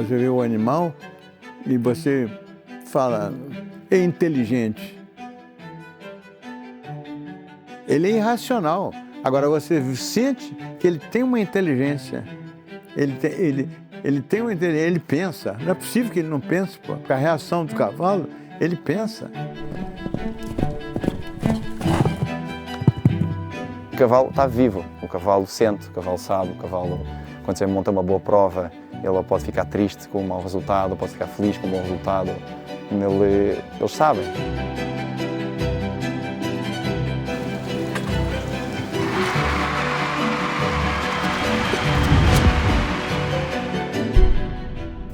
Você vê o animal e você fala, é inteligente. Ele é irracional. Agora você sente que ele tem uma inteligência. Ele tem uma inteligência, ele pensa. Não é possível que ele não pense, pô, porque a reação do cavalo, ele pensa. O cavalo está vivo, o cavalo sente, o cavalo sabe, o cavalo, quando você monta uma boa prova, ele pode ficar triste com um mau resultado, pode ficar feliz com um bom resultado. Eles sabem.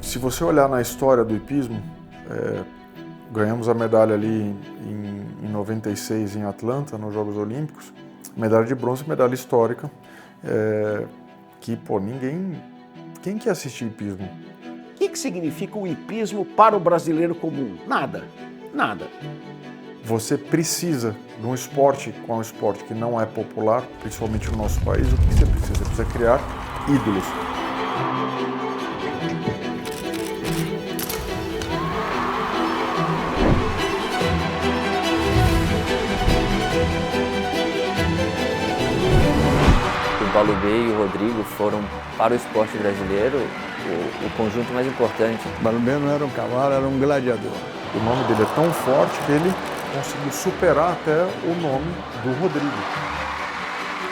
Se você olhar na história do hipismo, ganhamos a medalha ali em 96 em Atlanta, nos Jogos Olímpicos, medalha de bronze, medalha histórica, que, pô, quem quer assistir hipismo? O que significa o hipismo para o brasileiro comum? Nada, nada. Você precisa de um esporte, com um esporte que não é popular, principalmente no nosso país, o que você precisa? Você precisa criar ídolos. O Balubê e o Rodrigo foram, para o esporte brasileiro, o conjunto mais importante. O Balubê não era um cavalo, era um gladiador. O nome dele é tão forte que ele conseguiu superar até o nome do Rodrigo.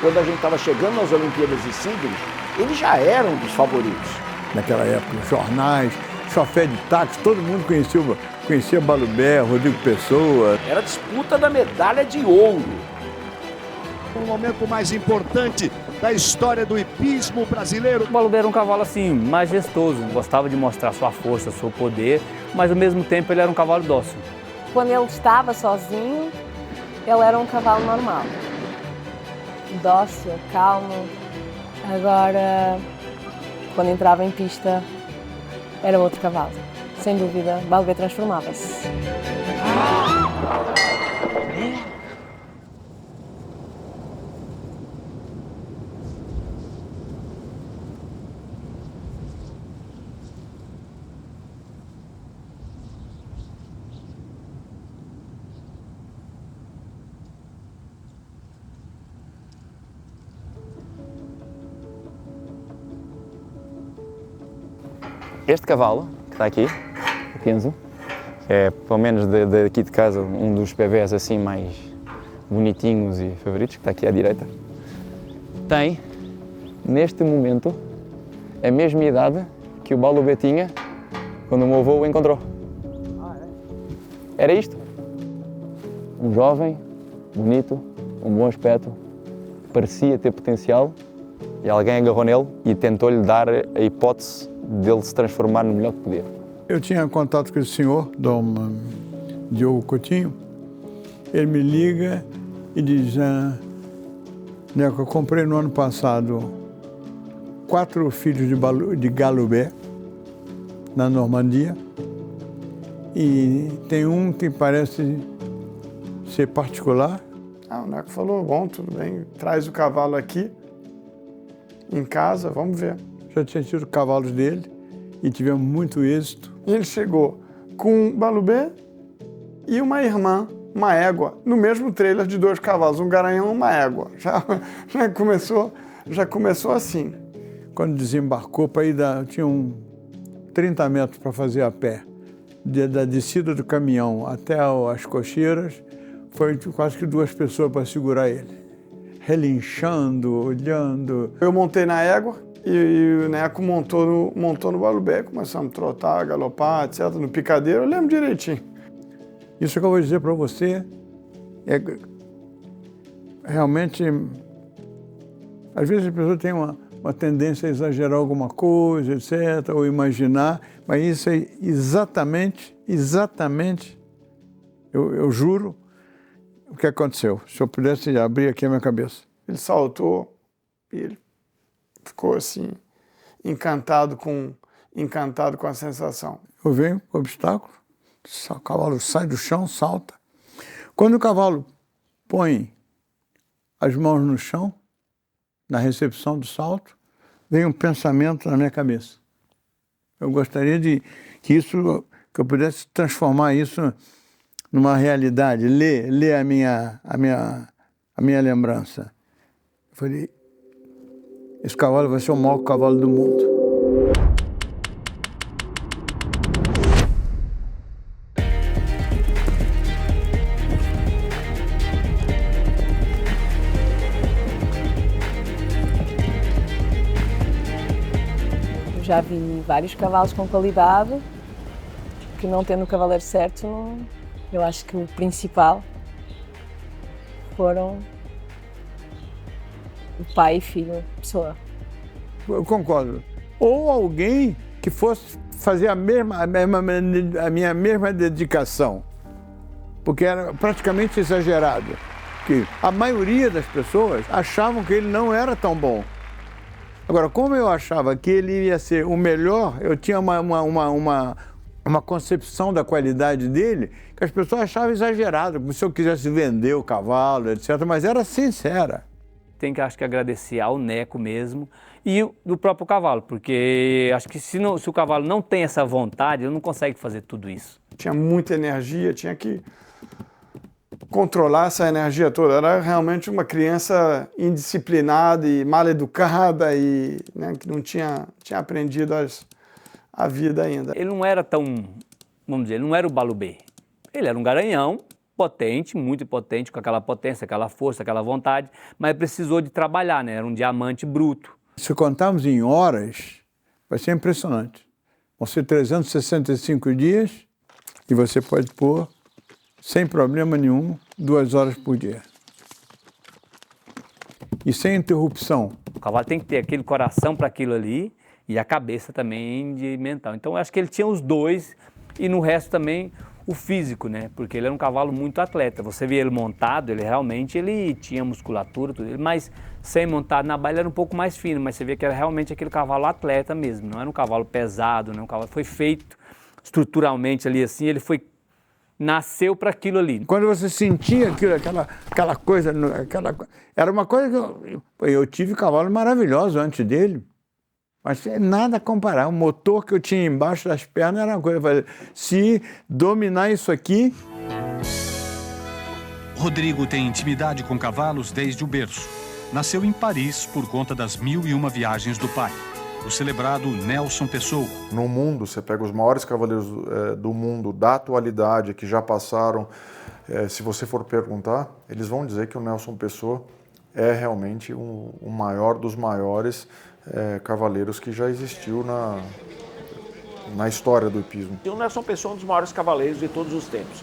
Quando a gente estava chegando nas Olimpíadas de Sydney, eles já eram dos favoritos. Naquela época, jornais, chofer de táxi, todo mundo conhecia Balubé, Rodrigo Pessoa. Era a disputa da medalha de ouro. O momento mais importante da história do hipismo brasileiro. O Balubé era um cavalo assim, majestoso, gostava de mostrar sua força, seu poder, mas ao mesmo tempo ele era um cavalo dócil. Quando ele estava sozinho, ele era um cavalo normal. Dócil, calmo. Agora, quando entrava em pista, era outro cavalo. Sem dúvida, Balubé transformava-se. Este cavalo, que está aqui, o Kenzo, é, pelo menos daqui de casa, um dos bebés assim mais bonitinhos e favoritos, que está aqui à direita, tem, neste momento, a mesma idade que o Balubé tinha quando o meu avô o encontrou. Era isto. Um jovem, bonito, um bom aspecto, parecia ter potencial, e alguém agarrou nele e tentou-lhe dar a hipótese dele se transformar no melhor que podia. Eu tinha contato com esse senhor, Dom Diogo Coutinho. Ele me liga e diz, Neco, eu comprei no ano passado 4 filhos de Galubé na Normandia e tem um que parece ser particular. O Neco falou, bom, tudo bem, traz o cavalo aqui em casa, vamos ver. Já tinha tido cavalos dele e tivemos muito êxito. E ele chegou com um Balubé e uma irmã, uma égua, no mesmo trailer de 2 cavalos, um garanhão e uma égua. Já começou assim. Quando desembarcou para ir, tinha 30 metros para fazer a pé. Da descida do caminhão até as cocheiras, foi quase que 2 pessoas para segurar ele. Relinchando, olhando. Eu montei na égua e o Neco montou no Balubé. Começamos a trotar, galopar, etc. No picadeiro, eu lembro direitinho. Isso que eu vou dizer para você é realmente... Às vezes a pessoa tem uma tendência a exagerar alguma coisa, etc., ou imaginar, mas isso é exatamente, eu juro, o que aconteceu. Se eu pudesse abrir aqui a minha cabeça. Ele saltou e ele ficou assim, encantado com a sensação. Eu venho com o obstáculo, o cavalo sai do chão, salta. Quando o cavalo põe as mãos no chão, na recepção do salto, vem um pensamento na minha cabeça. Eu gostaria que eu pudesse transformar isso numa realidade, ler a minha lembrança. Eu falei, esse cavalo vai ser o maior cavalo do mundo. Já vi vários cavalos com qualidade, que não tendo o cavaleiro certo, eu acho que o principal foram o pai e filho, pessoa. Eu concordo. Ou alguém que fosse fazer a minha mesma dedicação, porque era praticamente exagerado. Que a maioria das pessoas achavam que ele não era tão bom. Agora, como eu achava que ele ia ser o melhor, eu tinha uma concepção da qualidade dele que as pessoas achavam exagerado, como se eu quisesse vender o cavalo, etc. Mas era sincera. Tem que, acho que, agradecer ao Neco mesmo e do próprio cavalo, porque acho que se o cavalo não tem essa vontade, ele não consegue fazer tudo isso. Tinha muita energia, tinha que controlar essa energia toda. Era realmente uma criança indisciplinada e mal educada e, né, que não tinha aprendido a vida ainda. Ele não era tão, vamos dizer, ele não era o Balubê. Ele era um garanhão potente, muito potente, com aquela potência, aquela força, aquela vontade, mas precisou de trabalhar, né? Era um diamante bruto. Se contarmos em horas, vai ser impressionante. Vão ser 365 dias e você pode pôr, sem problema nenhum, 2 horas por dia. E sem interrupção. O cavalo tem que ter aquele coração para aquilo ali e a cabeça também de mental. Então, eu acho que ele tinha os dois e no resto também o físico, né? Porque ele era um cavalo muito atleta. Você via ele montado, ele realmente tinha musculatura, tudo, mas sem montado na baia ele era um pouco mais fino, mas você vê que era realmente aquele cavalo atleta mesmo, não era um cavalo pesado, não, um cavalo foi feito estruturalmente ali assim, nasceu para aquilo ali. Quando você sentia aquilo, aquela coisa, era uma coisa que eu tive cavalo maravilhoso antes dele. Mas nada a comparar. O motor que eu tinha embaixo das pernas era uma coisa. Se dominar isso aqui... Rodrigo tem intimidade com cavalos desde o berço. Nasceu em Paris por conta das 1001 viagens do pai. O celebrado Nelson Pessoa. No mundo, você pega os maiores cavaleiros do mundo, da atualidade, que já passaram, se você for perguntar, eles vão dizer que o Nelson Pessoa é realmente o maior dos maiores cavaleiros que já existiu na história do hipismo. O Nelson Pessoa é um dos maiores cavaleiros de todos os tempos.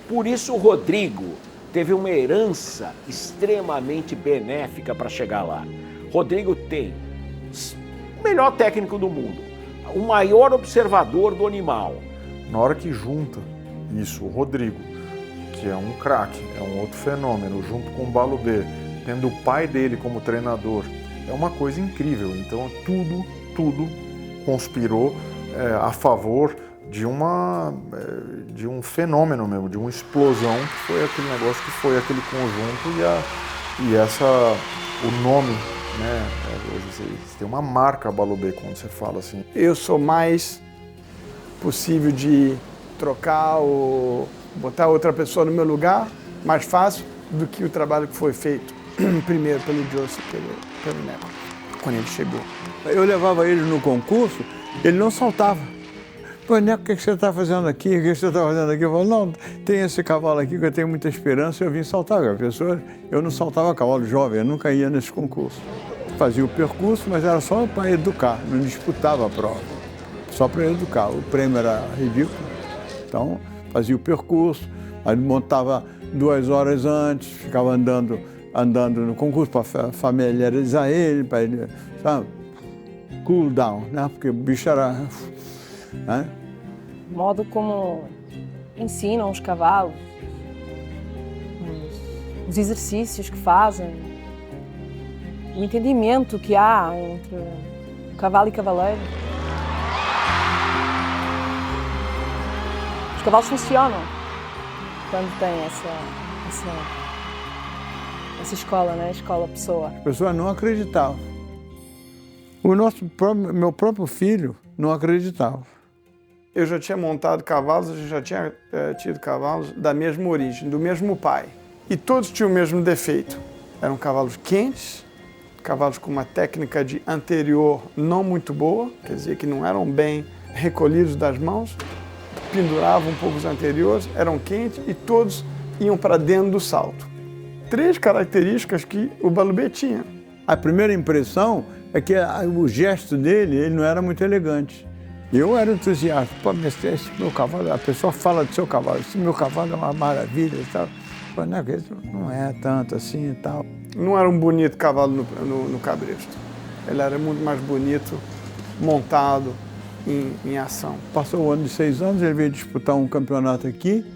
Por isso o Rodrigo teve uma herança extremamente benéfica para chegar lá. Rodrigo tem o melhor técnico do mundo, o maior observador do animal. Na hora que junta isso, o Rodrigo, que é um craque, é um outro fenômeno, junto com o Balubê, tendo o pai dele como treinador, é uma coisa incrível. Então tudo conspirou a favor de um fenômeno mesmo, de uma explosão, que foi aquele negócio, que foi aquele conjunto o nome, né? Hoje você tem uma marca Balubê quando você fala assim. Eu sou mais possível de trocar ou botar outra pessoa no meu lugar, mais fácil do que o trabalho que foi feito primeiro pelo Joseph, pelo Neco, quando ele chegou. Eu levava ele no concurso, ele não saltava. Pô, Neco, o que você está fazendo aqui? O que você está fazendo aqui? Eu falo, não, tem esse cavalo aqui que eu tenho muita esperança, eu vim saltar. Eu não saltava cavalo jovem, eu nunca ia nesse concurso. Fazia o percurso, mas era só para educar, não disputava a prova. Só para educar. O prêmio era ridículo, então fazia o percurso, aí montava 2 horas antes, ficava andando no concurso para familiarizar ele, para ele, sabe, cool down, né? Porque o bicho era... Né? O modo como ensinam os cavalos, os exercícios que fazem, o entendimento que há entre cavalo e cavaleiro. Os cavalos funcionam quando tem essa escola, né? Escola Pessoa. As pessoas não acreditavam. Meu próprio filho não acreditava. Eu já tinha montado cavalos, a gente já tinha tido cavalos da mesma origem, do mesmo pai. E todos tinham o mesmo defeito. Eram cavalos quentes, cavalos com uma técnica de anterior não muito boa, quer dizer, que não eram bem recolhidos das mãos, penduravam um pouco os anteriores, eram quentes e todos iam para dentro do salto. 3 características que o Balubê tinha. A primeira impressão é que o gesto dele, ele não era muito elegante. Eu era entusiasta. Pô, esse meu cavalo, a pessoa fala do seu cavalo, esse meu cavalo é uma maravilha e tal. Pô, não é tanto assim e tal. Não era um bonito cavalo no cabresto. Ele era muito mais bonito montado em ação. Passou o ano de 6 anos, ele veio disputar um campeonato aqui,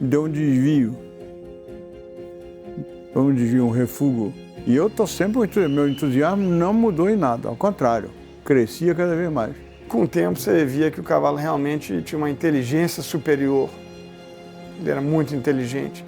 deu um desvio. Um refúgio. E eu estou sempre, meu entusiasmo não mudou em nada, ao contrário, crescia cada vez mais. Com o tempo você via que o cavalo realmente tinha uma inteligência superior. Ele era muito inteligente.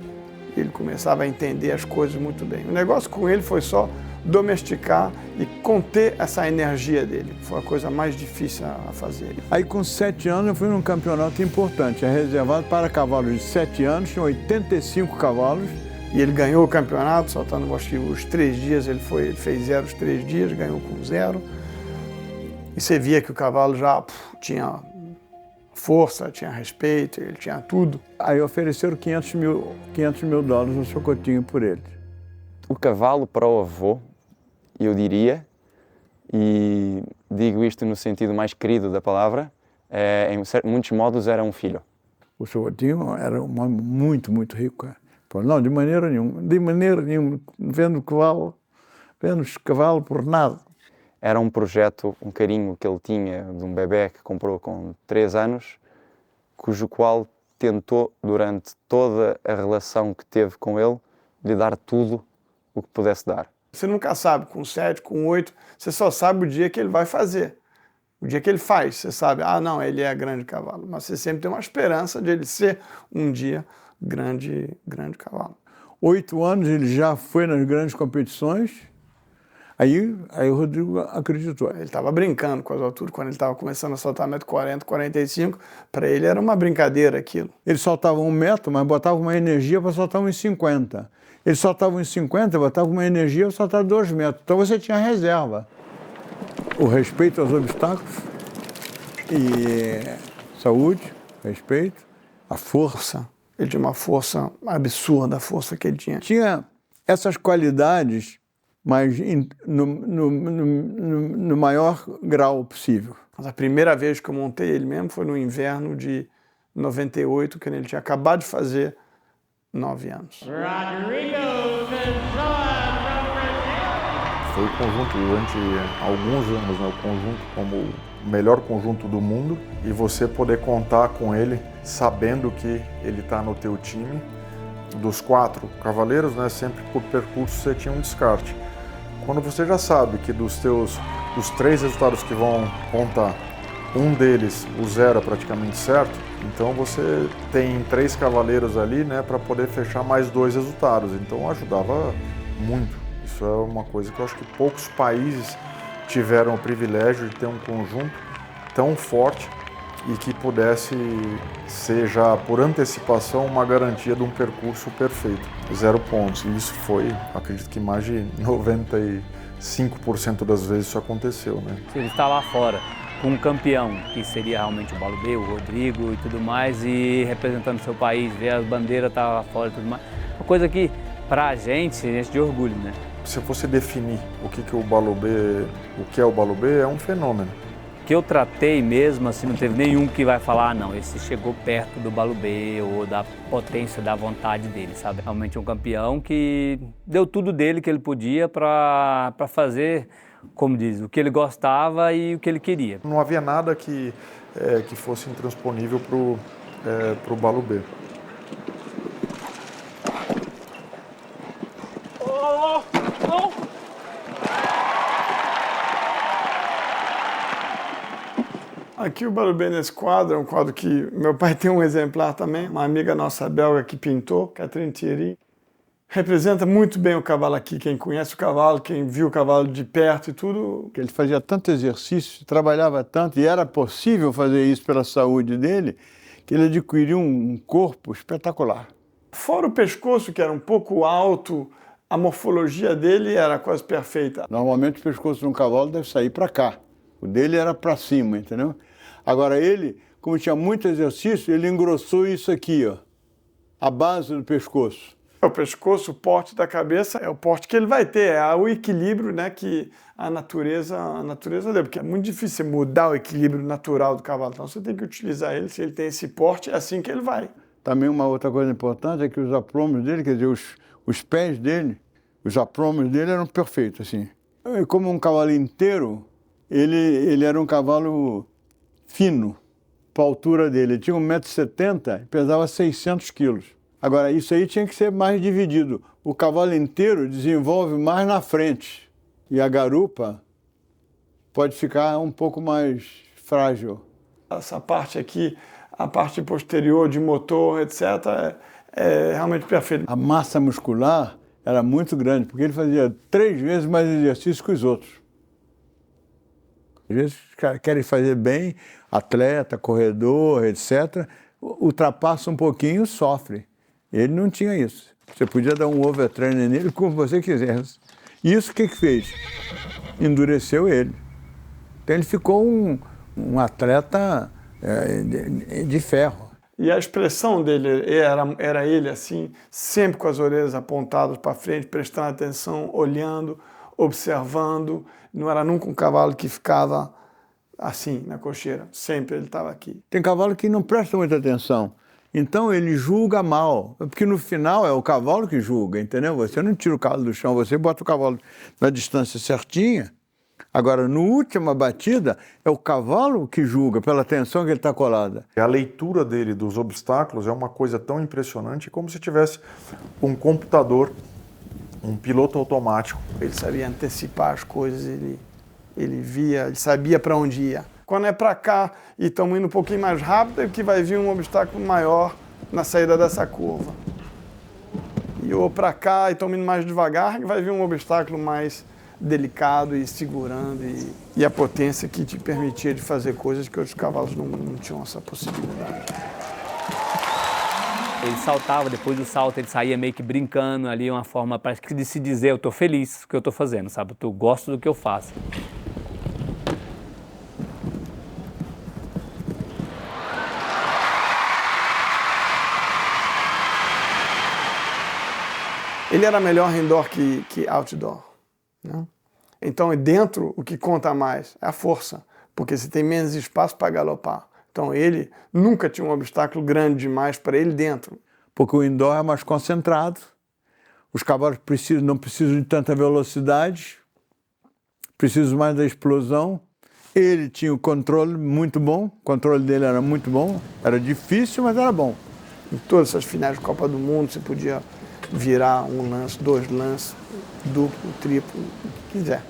Ele começava a entender as coisas muito bem. O negócio com ele foi só domesticar e conter essa energia dele. Foi a coisa mais difícil a fazer. Aí com 7 anos eu fui num campeonato importante, reservado para cavalos de 7 anos, tinha 85 cavalos. E ele ganhou o campeonato, saltando acho que os 3 dias, ele fez 0 os 3 dias, ganhou com 0. E você via que o cavalo já tinha força, tinha respeito, ele tinha tudo. Aí ofereceram 500 mil dólares no Socotinho por ele. O cavalo para o avô, eu diria, e digo isto no sentido mais querido da palavra, em muitos modos era um filho. O Socotinho era um homem muito, muito rico. Não, de maneira nenhuma, vendo cavalo por nada. Era um projeto, um carinho que ele tinha de um bebê que comprou com 3 anos, cujo qual tentou, durante toda a relação que teve com ele, lhe dar tudo o que pudesse dar. Você nunca sabe, com 7, com 8, você só sabe o dia que ele vai fazer. O dia que ele faz, você sabe, não, ele é grande cavalo. Mas você sempre tem uma esperança de ele ser um dia grande cavalo. 8 anos ele já foi nas grandes competições. Aí o Rodrigo acreditou. Ele estava brincando com as alturas, quando ele estava começando a soltar 1,40 m, 45 m, para ele era uma brincadeira aquilo. Ele soltava 1 metro, mas botava uma energia para soltar 1,50 m. Ele soltava 1,50 m, botava uma energia para soltar 2 metros. Então você tinha reserva. O respeito aos obstáculos e saúde, respeito, a força. Ele tinha uma força absurda, a força que ele tinha. Tinha essas qualidades, mas no maior grau possível. Mas a primeira vez que eu montei ele mesmo foi no inverno de 98, quando ele tinha acabado de fazer 9 anos. Foi o conjunto durante alguns anos, né, o conjunto como o melhor conjunto do mundo, e você poder contar com ele sabendo que ele está no teu time. Dos 4 cavaleiros, né, sempre por percurso você tinha um descarte. Quando você já sabe que dos 3 resultados que vão contar, um deles, o 0 é praticamente certo, então você tem 3 cavaleiros ali, né, para poder fechar mais 2 resultados. Então ajudava muito. Isso é uma coisa que eu acho que poucos países tiveram o privilégio de ter um conjunto tão forte e que pudesse ser já por antecipação uma garantia de um percurso perfeito. 0 pontos. E isso foi, acredito que mais de 95% das vezes isso aconteceu, né? Se ele está lá fora com um campeão, que seria realmente o Balubê, o Rodrigo e tudo mais, e representando seu país, ver as bandeiras tá lá fora e tudo mais, uma coisa que pra gente enche de orgulho, né? Se fosse definir o que é o Balubê, é um fenômeno. Que eu tratei mesmo, assim, não teve nenhum que vai falar, não, esse chegou perto do Balubê ou da potência, da vontade dele, sabe? Realmente um campeão que deu tudo dele que ele podia para fazer, como diz, o que ele gostava e o que ele queria. Não havia nada que fosse intransponível pro Balubê. Aqui o Balubê nesse quadro é um quadro que meu pai tem um exemplar também, uma amiga nossa belga que pintou, Catherine Thierry. Representa muito bem o cavalo aqui, quem conhece o cavalo, quem viu o cavalo de perto e tudo. Ele fazia tanto exercício, trabalhava tanto, e era possível fazer isso pela saúde dele, que ele adquiriu um corpo espetacular. Fora o pescoço, que era um pouco alto, a morfologia dele era quase perfeita. Normalmente o pescoço de um cavalo deve sair para cá. O dele era para cima, entendeu? Agora ele, como tinha muito exercício, ele engrossou isso aqui, ó, a base do pescoço. O pescoço, o porte da cabeça é o porte que ele vai ter, é o equilíbrio, né, que a natureza deu, porque é muito difícil mudar o equilíbrio natural do cavalo, então você tem que utilizar ele, se ele tem esse porte, é assim que ele vai. Também uma outra coisa importante é que os aplomos dele, quer dizer, os pés dele, os aplomos dele eram perfeitos, assim. Como um cavalo inteiro, ele era um cavalo fino, para a altura dele. Ele tinha 1,70 m e pesava 600 quilos. Agora, isso aí tinha que ser mais dividido. O cavalo inteiro desenvolve mais na frente e a garupa pode ficar um pouco mais frágil. Essa parte aqui, a parte posterior de motor, etc., é realmente perfeita. A massa muscular era muito grande, porque ele fazia 3 vezes mais exercício que os outros. Às vezes querem fazer bem, atleta, corredor, etc., ultrapassa um pouquinho, sofre. Ele não tinha isso. Você podia dar um overtraining nele como você quisesse. E isso o que fez? Endureceu ele. Então ele ficou um atleta de ferro. E a expressão dele era ele assim, sempre com as orelhas apontadas para frente, prestando atenção, olhando, observando. Não era nunca um cavalo que ficava assim, na cocheira. Sempre ele estava aqui. Tem cavalo que não presta muita atenção. Então ele julga mal, porque no final é o cavalo que julga, entendeu? Você não tira o cavalo do chão, você bota o cavalo na distância certinha. Agora, na última batida, é o cavalo que julga pela atenção que ele está colada. A leitura dele dos obstáculos é uma coisa tão impressionante como se tivesse um computador, um piloto automático. Ele sabia antecipar as coisas, ele via, ele sabia para onde ia. Quando é para cá e estamos indo um pouquinho mais rápido, é que vai vir um obstáculo maior na saída dessa curva. E ou para cá e estamos indo mais devagar, que vai vir um obstáculo mais delicado e segurando. E a potência que te permitia de fazer coisas que outros cavalos não tinham essa possibilidade. Ele saltava, depois do salto ele saía meio que brincando ali, uma forma parece que de se dizer, eu estou feliz com o que eu estou fazendo, sabe? Eu gosto do que eu faço. Ele era melhor indoor que outdoor, né? Então, dentro, o que conta mais é a força, porque você tem menos espaço para galopar. Então, ele nunca tinha um obstáculo grande demais para ele dentro. Porque o indoor é mais concentrado, os cavalos não precisam de tanta velocidade, precisam mais da explosão. Ele tinha o controle muito bom, o controle dele era muito bom, era difícil, mas era bom. Em todas essas finais de Copa do Mundo, você podia virar um lance, 2 lances, duplo, triplo, o que quiser.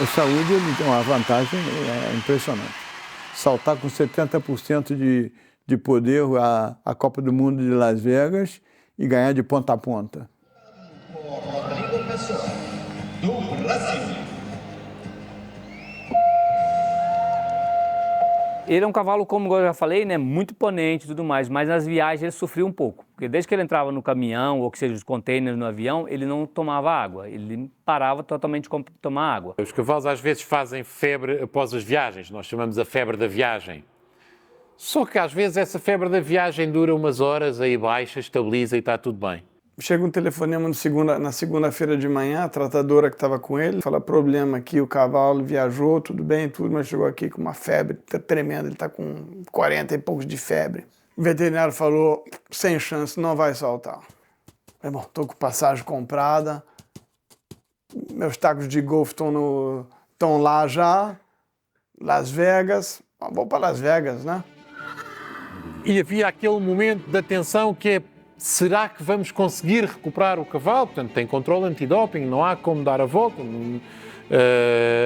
A saúde ele tem uma vantagem impressionante. Saltar com 70% de poder a Copa do Mundo de Las Vegas e ganhar de ponta a ponta. Rodrigo Pessoa, do Brasil. Ele é um cavalo, como eu já falei, né, muito imponente e tudo mais, mas nas viagens ele sofria um pouco. Porque desde que ele entrava no caminhão, ou que seja, os containers no avião, ele não tomava água. Ele parava totalmente de tomar água. Os cavalos às vezes fazem febre após as viagens, nós chamamos a febre da viagem. Só que às vezes essa febre da viagem dura umas horas, aí baixa, estabiliza e está tudo bem. Chega um telefonema na segunda-feira de manhã, a tratadora que estava com ele, fala, problema aqui, o cavalo viajou, tudo bem, tudo, mas chegou aqui com uma febre tremenda, ele está com 40 e poucos de febre. O veterinário falou, sem chance, não vai saltar. Bom, estou com passagem comprada, meus tacos de golfe estão lá já, Las Vegas, vou para Las Vegas, né? E havia aquele momento de atenção que é será que vamos conseguir recuperar o cavalo? Portanto, tem controle antidoping, não há como dar a volta.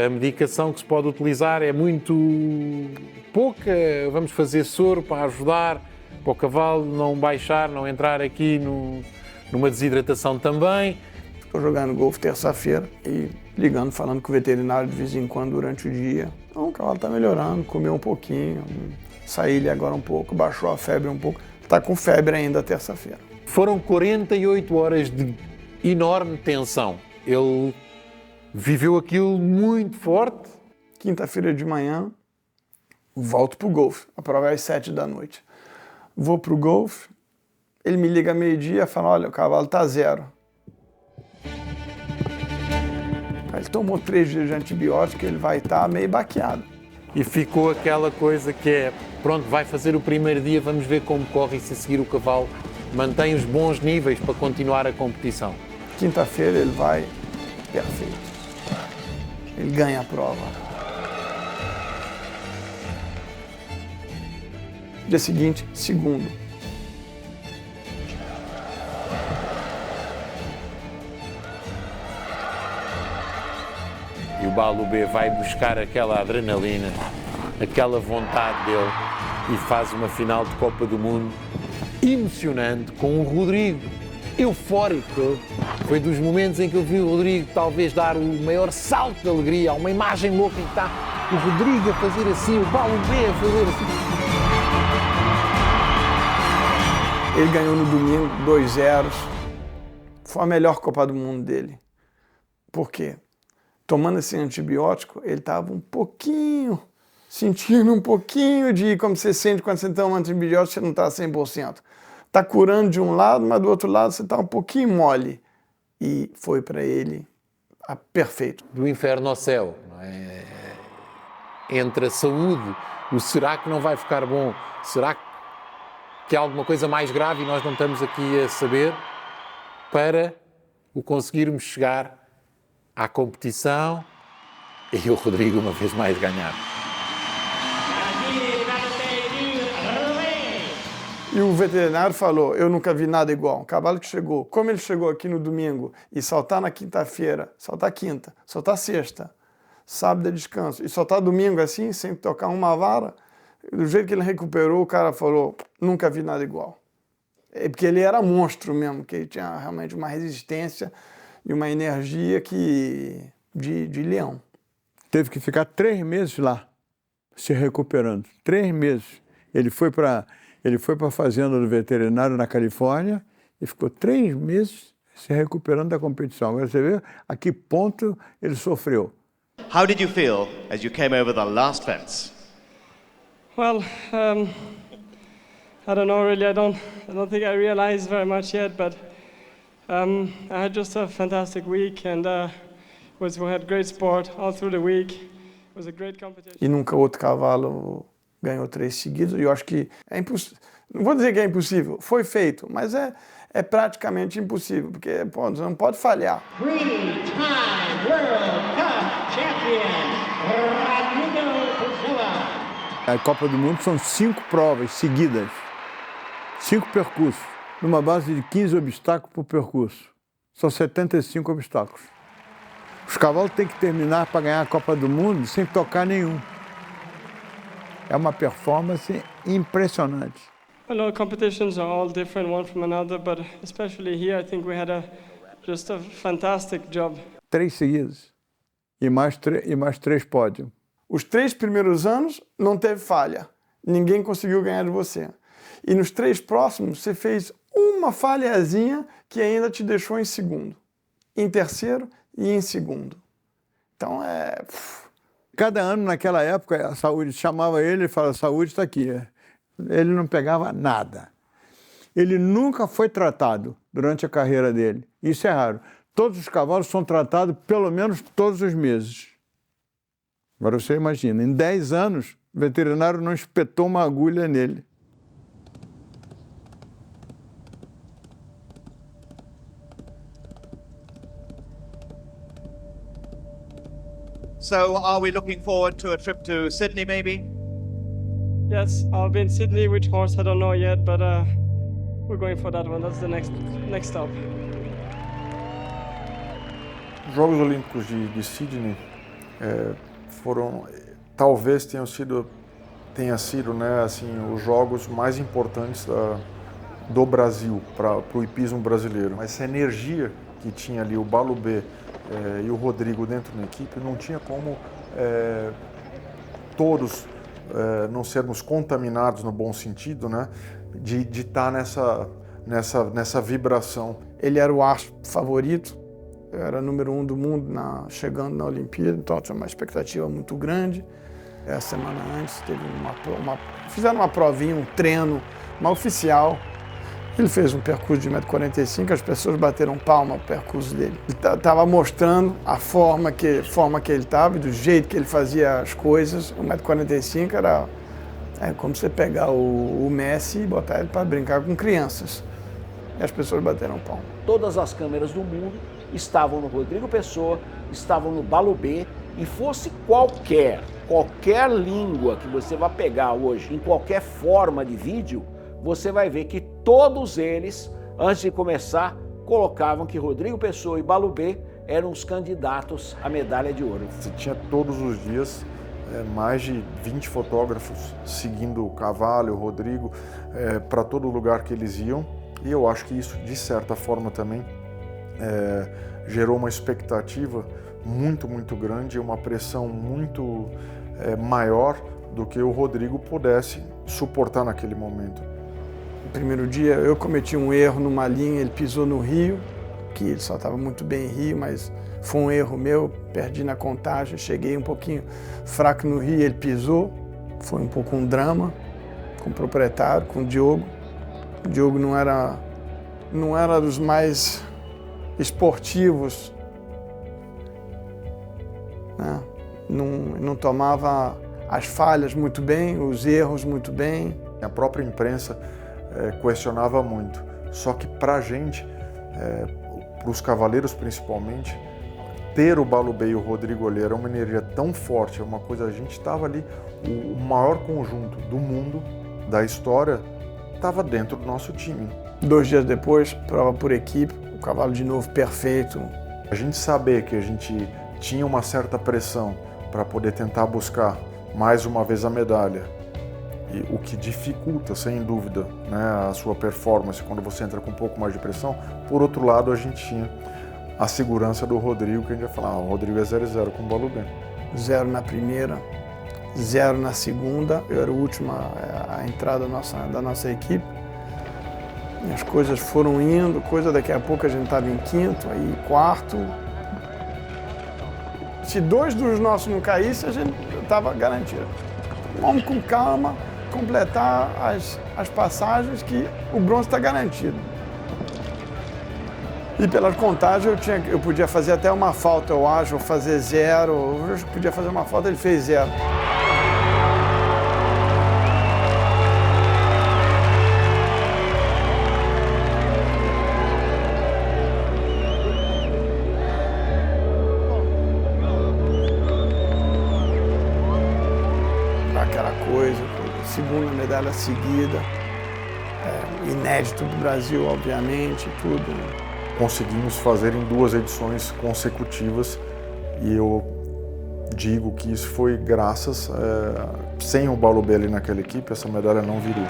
A medicação que se pode utilizar é muito pouca. Vamos fazer soro para ajudar, para o cavalo não baixar, não entrar aqui numa desidratação também. Estou jogando golfe terça-feira e ligando, falando com o veterinário de vez em quando durante o dia. Então, o cavalo está melhorando, comeu um pouquinho, saí-lhe agora um pouco, baixou a febre um pouco. Está com febre ainda terça-feira. Foram 48 horas de enorme tensão. Ele viveu aquilo muito forte. Quinta-feira de manhã, volto para o golfe. A prova é às 7 da noite. Vou para o golfe, ele me liga meio-dia e fala, olha, o cavalo está 0. Ele tomou 3 dias de antibiótico, ele vai estar meio baqueado. E ficou aquela coisa que é, pronto, vai fazer o primeiro dia, vamos ver como corre e se a seguir o cavalo mantém os bons níveis para continuar a competição. Quinta-feira ele vai perfeito. Ele ganha a prova. Dia seguinte, segundo. E o Balu B vai buscar aquela adrenalina, aquela vontade dele e faz uma final de Copa do Mundo emocionante com o Rodrigo, eufórico. Foi dos momentos em que eu vi o Rodrigo talvez dar o maior salto de alegria. Há uma imagem louca em que está o Rodrigo a fazer assim, o Balu B a fazer assim. Ele ganhou no domingo 2-0. Foi a melhor Copa do Mundo dele. Por quê? Tomando esse antibiótico, ele estava um pouquinho, sentindo um pouquinho de como você sente quando você toma um antibiótico, você não está 100%. Está curando de um lado, mas do outro lado você está um pouquinho mole. E foi para ele perfeito. Do inferno ao céu. Não é? Entre a saúde, o será que não vai ficar bom? Será que há alguma coisa mais grave e nós não estamos aqui a saber? Para o conseguirmos chegar à competição e o Rodrigo uma vez mais ganhar. E o veterinário falou, eu nunca vi nada igual. Um cavalo que chegou, como ele chegou aqui no domingo e saltar na quinta-feira, saltar quinta, saltar sexta, sábado é descanso, e saltar domingo assim, sem tocar uma vara, do jeito que ele recuperou, o cara falou, nunca vi nada igual. É porque ele era monstro mesmo, que ele tinha realmente uma resistência e uma energia de leão. Teve que ficar 3 meses lá, se recuperando. 3 meses. Ele foi para a fazenda do veterinário na Califórnia e ficou 3 meses se recuperando da competição. Agora você vê a que ponto ele sofreu. How did you feel as you came over the last fence? Well, I don't know really. I don't think I realized very much yet, but I had just a fantastic week, and we had great sport all through the week. It was a great competition. E nunca outro cavalo ganhou 3 seguidos. E eu acho que é impossível. Não vou dizer que é impossível, foi feito, mas é praticamente impossível, porque pô, você não pode falhar. 3-time World Cup champion, Rodrigo Pessoa. A Copa do Mundo são 5 provas seguidas, 5 percursos, numa base de 15 obstáculos por percurso. São 75 obstáculos. Os cavalos têm que terminar para ganhar a Copa do Mundo sem tocar nenhum. É uma performance impressionante. Well, competitions are all different one from another, but especially here, I think we had just a fantastic job. 3 seguidas e mais 3 pódios. Os 3 primeiros anos não teve falha. Ninguém conseguiu ganhar de você. E nos 3 próximos, você fez uma falhazinha que ainda te deixou em segundo. Em terceiro e em segundo. Então, Cada ano, naquela época, a saúde chamava ele e falava, a saúde está aqui. Ele não pegava nada. Ele nunca foi tratado durante a carreira dele. Isso é raro. Todos os cavalos são tratados pelo menos todos os meses. Agora você imagina, em 10 anos, o veterinário não espetou uma agulha nele. So, are we looking forward to a trip to Sydney, maybe? Yes, I'll be in Sydney. Which horse I don't know yet, but we're going for that one. That's the next stop. Os Jogos Olímpicos de Sydney foram, talvez tenha sido, né, assim, os jogos mais importantes do Brasil para o hipismo brasileiro. Mas essa energia que tinha ali o Balubê e o Rodrigo dentro da equipe, não tinha como todos não sermos contaminados no bom sentido, né, de estar nessa vibração. Ele era o astro favorito, era número 1 do mundo chegando na Olimpíada, então tinha uma expectativa muito grande. Essa semana antes teve fizeram uma provinha, um treino, uma oficial. Ele fez um percurso de 1,45 m, as pessoas bateram palma pro percurso dele. Ele estava mostrando a forma que ele estava, do jeito que ele fazia as coisas. 1,45 m era como você pegar o Messi e botar ele para brincar com crianças. E as pessoas bateram palma. Todas as câmeras do mundo estavam no Rodrigo Pessoa, estavam no Balubê, e fosse qualquer língua que você vai pegar hoje, em qualquer forma de vídeo, você vai ver que todos eles, antes de começar, colocavam que Rodrigo Pessoa e Balubê eram os candidatos à medalha de ouro. Você tinha todos os dias mais de 20 fotógrafos seguindo o Cavalli, o Rodrigo, para todo lugar que eles iam, e eu acho que isso, de certa forma, também gerou uma expectativa muito, muito grande, uma pressão muito maior do que o Rodrigo pudesse suportar naquele momento. No primeiro dia eu cometi um erro numa linha, ele pisou no rio, que ele só estava muito bem em rio, mas foi um erro meu, perdi na contagem, cheguei um pouquinho fraco no rio, ele pisou, foi um pouco um drama com o proprietário, com o Diogo. O Diogo não era dos mais esportivos, né? Não tomava as falhas muito bem, os erros muito bem. A própria imprensa questionava muito, só que para a gente, para os cavaleiros principalmente, ter o Balubê e o Rodrigo ali era uma energia tão forte, uma coisa, a gente estava ali, o maior conjunto do mundo, da história, estava dentro do nosso time. 2 dias depois, prova por equipe, o cavalo de novo perfeito. A gente saber que a gente tinha uma certa pressão para poder tentar buscar mais uma vez a medalha, e o que dificulta, sem dúvida, né, a sua performance quando você entra com um pouco mais de pressão. Por outro lado, a gente tinha a segurança do Rodrigo, que a gente ia falar, o Rodrigo é 0-0 com o Balubê. 0 na primeira, 0 na segunda, eu era o último a entrada da nossa equipe. E as coisas foram indo, daqui a pouco a gente estava em quinto, aí quarto. Se 2 dos nossos não caíssem, a gente estava garantido. Vamos com calma completar as passagens, que o bronze está garantido. E pelas contagens eu podia fazer até uma falta, eu acho, ou fazer 0, eu podia fazer uma falta, ele fez 0. Aquela coisa, segunda medalha seguida, inédito do Brasil, obviamente, tudo. Conseguimos fazer em 2 edições consecutivas, e eu digo que isso foi graças, sem o Balubê ali naquela equipe, essa medalha não viria.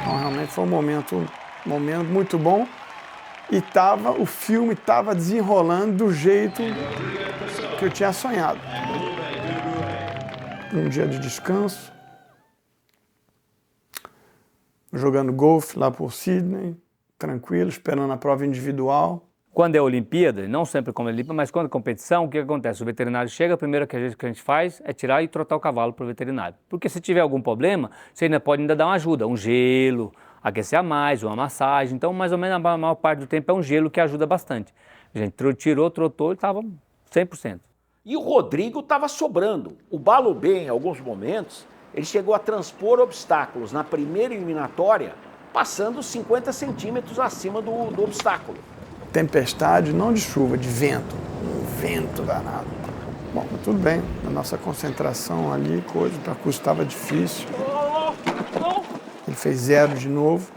Então, realmente foi um momento muito bom, e o filme estava desenrolando do jeito que eu tinha sonhado. Um dia de descanso, jogando golfe lá por Sydney, tranquilo, esperando a prova individual. Quando é Olimpíada, não sempre como Olimpíada, mas quando é competição, o que acontece? O veterinário chega, a primeira que a gente faz é tirar e trocar o cavalo para o veterinário. Porque se tiver algum problema, você ainda pode dar uma ajuda, um gelo, aquecer a mais, uma massagem. Então, mais ou menos, a maior parte do tempo é um gelo que ajuda bastante. A gente tirou, trotou e estava 100%. E o Rodrigo estava sobrando. O Balubê, em alguns momentos, ele chegou a transpor obstáculos na primeira eliminatória, passando 50 centímetros acima do obstáculo. tempestade, não de chuva, de vento. Um vento danado. Bom, mas tudo bem, a nossa concentração ali, coisa, o percurso estava difícil. Ele fez 0 de novo.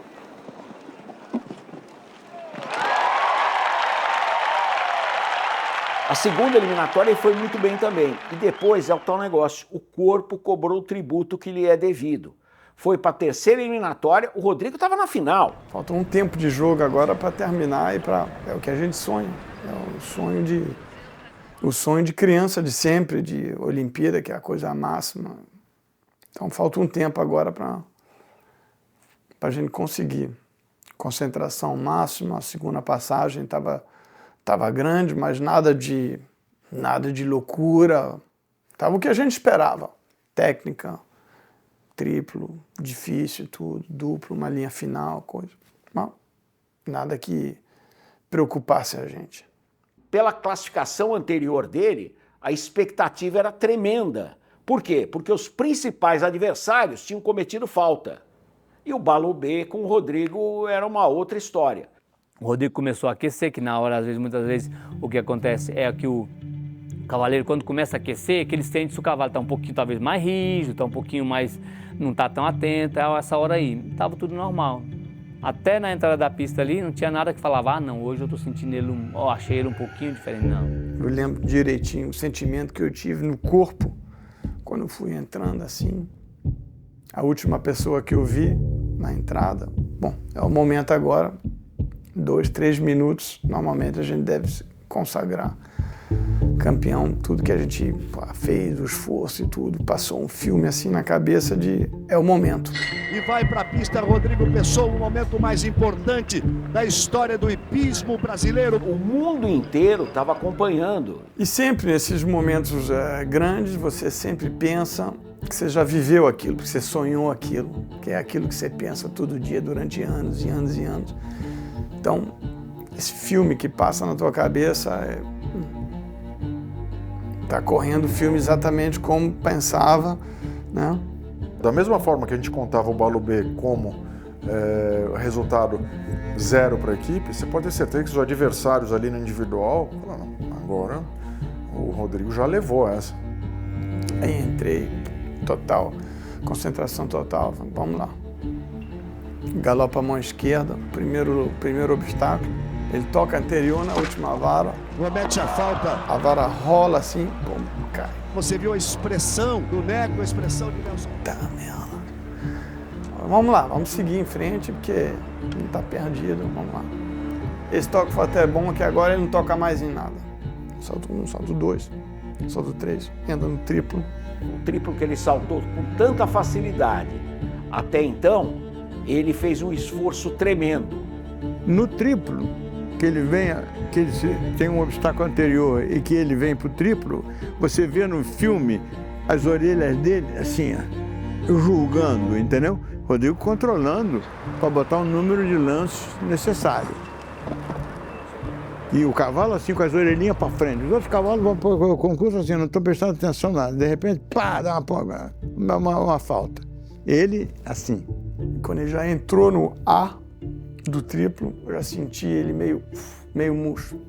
A segunda eliminatória ele foi muito bem também. E depois é o tal negócio, o corpo cobrou o tributo que lhe é devido. Foi para a terceira eliminatória, o Rodrigo estava na final. Falta um tempo de jogo agora para terminar e para é o que a gente sonha. É o sonho de criança de sempre, de Olimpíada, que é a coisa máxima. Então falta um tempo agora para a gente conseguir. Concentração máxima, a segunda passagem estava grande, mas nada de loucura. Tava o que a gente esperava. Técnica, triplo, difícil, tudo, duplo, uma linha final, coisa. Não, nada que preocupasse a gente. Pela classificação anterior dele, a expectativa era tremenda. Por quê? Porque os principais adversários tinham cometido falta. E o Balubê com o Rodrigo era uma outra história. O Rodrigo começou a aquecer, que na hora, muitas vezes, o que acontece é que o cavaleiro, quando começa a aquecer, que eles sentem se o cavalo está um pouquinho, talvez, mais rígido, está um pouquinho mais, não está tão atento, a essa hora aí. Estava tudo normal. Até na entrada da pista ali, não tinha nada que falava, não, hoje eu estou sentindo ele, achei ele um pouquinho diferente, não. Eu lembro direitinho o sentimento que eu tive no corpo, quando eu fui entrando assim. A última pessoa que eu vi na entrada, bom, é o momento agora, 2, 3 minutos, normalmente a gente deve se consagrar campeão, tudo que a gente fez, o esforço e tudo, passou um filme assim na cabeça de é o momento. E vai para a pista Rodrigo Pessoa, o momento mais importante da história do hipismo brasileiro. O mundo inteiro estava acompanhando. E sempre nesses momentos grandes, você sempre pensa que você já viveu aquilo, que você sonhou aquilo, que é aquilo que você pensa todo dia durante anos e anos e anos. Então, esse filme que passa na tua cabeça tá correndo o filme exatamente como pensava, né? Da mesma forma que a gente contava o Balubê como resultado 0 para a equipe, você pode ter certeza que os adversários ali no individual, agora o Rodrigo já levou essa. Aí entrei, total, concentração total, vamos lá. Galopa a mão esquerda, primeiro obstáculo. Ele toca anterior na última vara. Comete a falta. A vara rola assim, pum, cai. Você viu a expressão do Neco, a expressão de Nelson. Tá, merda. Vamos lá, vamos seguir em frente, porque não tá perdido, vamos lá. Esse toque foi até bom, que agora ele não toca mais em nada. Salto 1, salto 2, salto 3, entra no triplo. O triplo que ele saltou com tanta facilidade. Até então, ele fez um esforço tremendo. No triplo, que ele tem um obstáculo anterior e que ele vem pro triplo, você vê no filme as orelhas dele assim, ó, julgando, entendeu? Rodrigo controlando para botar o número de lances necessário. E o cavalo assim com as orelhinhas para frente. Os outros cavalos vão para o concurso assim, não estão prestando atenção nada. De repente, pá, dá uma falta. Ele assim. Quando ele já entrou no A do triplo, eu já senti ele meio murcho.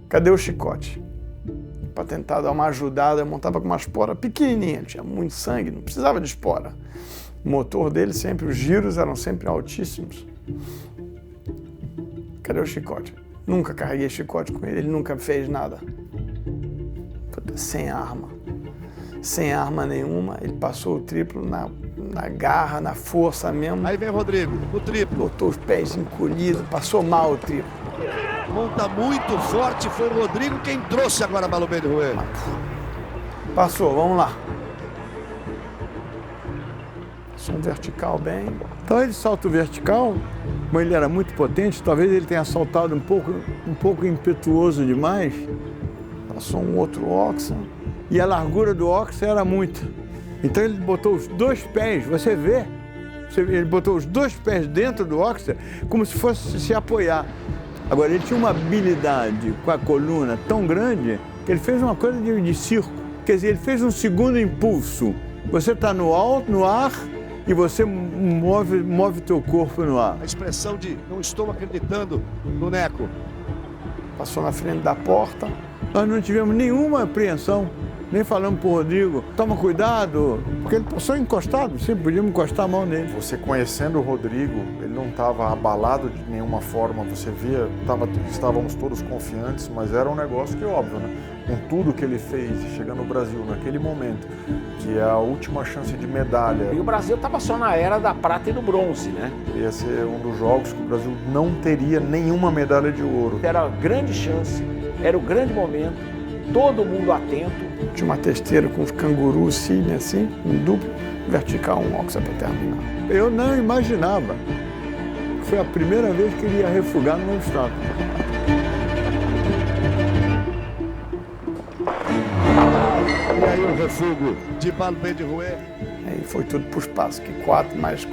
Cadê o chicote? Para tentar dar uma ajudada, eu montava com uma espora pequenininha, tinha muito sangue, não precisava de espora. O motor dele sempre, os giros eram sempre altíssimos. Cadê o chicote? Nunca carreguei chicote com ele nunca fez nada. Sem arma. Sem arma nenhuma, ele passou o triplo na garra, na força mesmo. Aí vem o Rodrigo, o triplo. Botou os pés encolhidos, passou mal o triplo. Monta muito forte, foi o Rodrigo quem trouxe agora a Balubê de Rouet. Passou, vamos lá. Som vertical bem. Então ele salto vertical, como ele era muito potente, talvez ele tenha saltado um pouco impetuoso demais. Passou um outro oxa. E a largura do oxa era muita. Então ele botou os 2 pés, você vê, ele botou os 2 pés dentro do oxa como se fosse se apoiar. Agora ele tinha uma habilidade com a coluna tão grande que ele fez uma coisa de circo. Quer dizer, ele fez um segundo impulso. Você está no alto, no ar, e você move teu corpo no ar. A expressão de não estou acreditando no Neco. Passou na frente da porta. Nós não tivemos nenhuma apreensão, nem falamos pro Rodrigo, toma cuidado, porque ele passou encostado, sempre podíamos encostar a mão nele. Você conhecendo o Rodrigo, ele não estava abalado de nenhuma forma, você via, estávamos todos confiantes, mas era um negócio que óbvio, né? Com tudo que ele fez, chegando no Brasil naquele momento, que é a última chance de medalha. E o Brasil estava só na era da prata e do bronze, né? Ia ser um dos jogos que o Brasil não teria nenhuma medalha de ouro. Era a grande chance, era o grande momento, todo mundo atento. Tinha uma testeira com os cangurus, cisne assim, um duplo, vertical, um oxa para terminar. Eu não imaginava. Foi a primeira vez que ele ia refugar no obstáculo. E aí o refugo de Balbé de Rouet. Aí foi tudo para o espaço, que 4 mais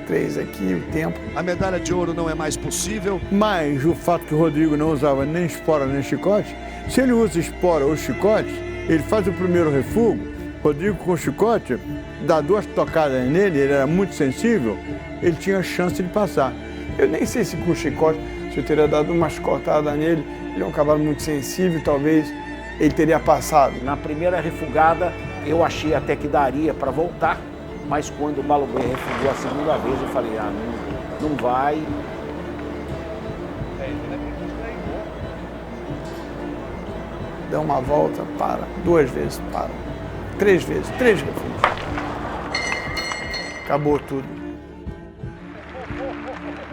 3 aqui, o tempo. A medalha de ouro não é mais possível. Mas o fato que o Rodrigo não usava nem espora nem chicote, se ele usa espora ou chicote, ele faz o primeiro refugo, Rodrigo com o chicote, dá 2 tocadas nele, ele era muito sensível, ele tinha chance de passar. Eu nem sei se com o chicote, se eu teria dado uma chicotada nele, ele é um cavalo muito sensível, talvez ele teria passado. Na primeira refugada, eu achei até que daria para voltar, mas quando o Balbé refugou a segunda vez, eu falei, não vai. Dá uma volta, para, 2 vezes, para, 3 vezes, 3 refugos. Acabou tudo.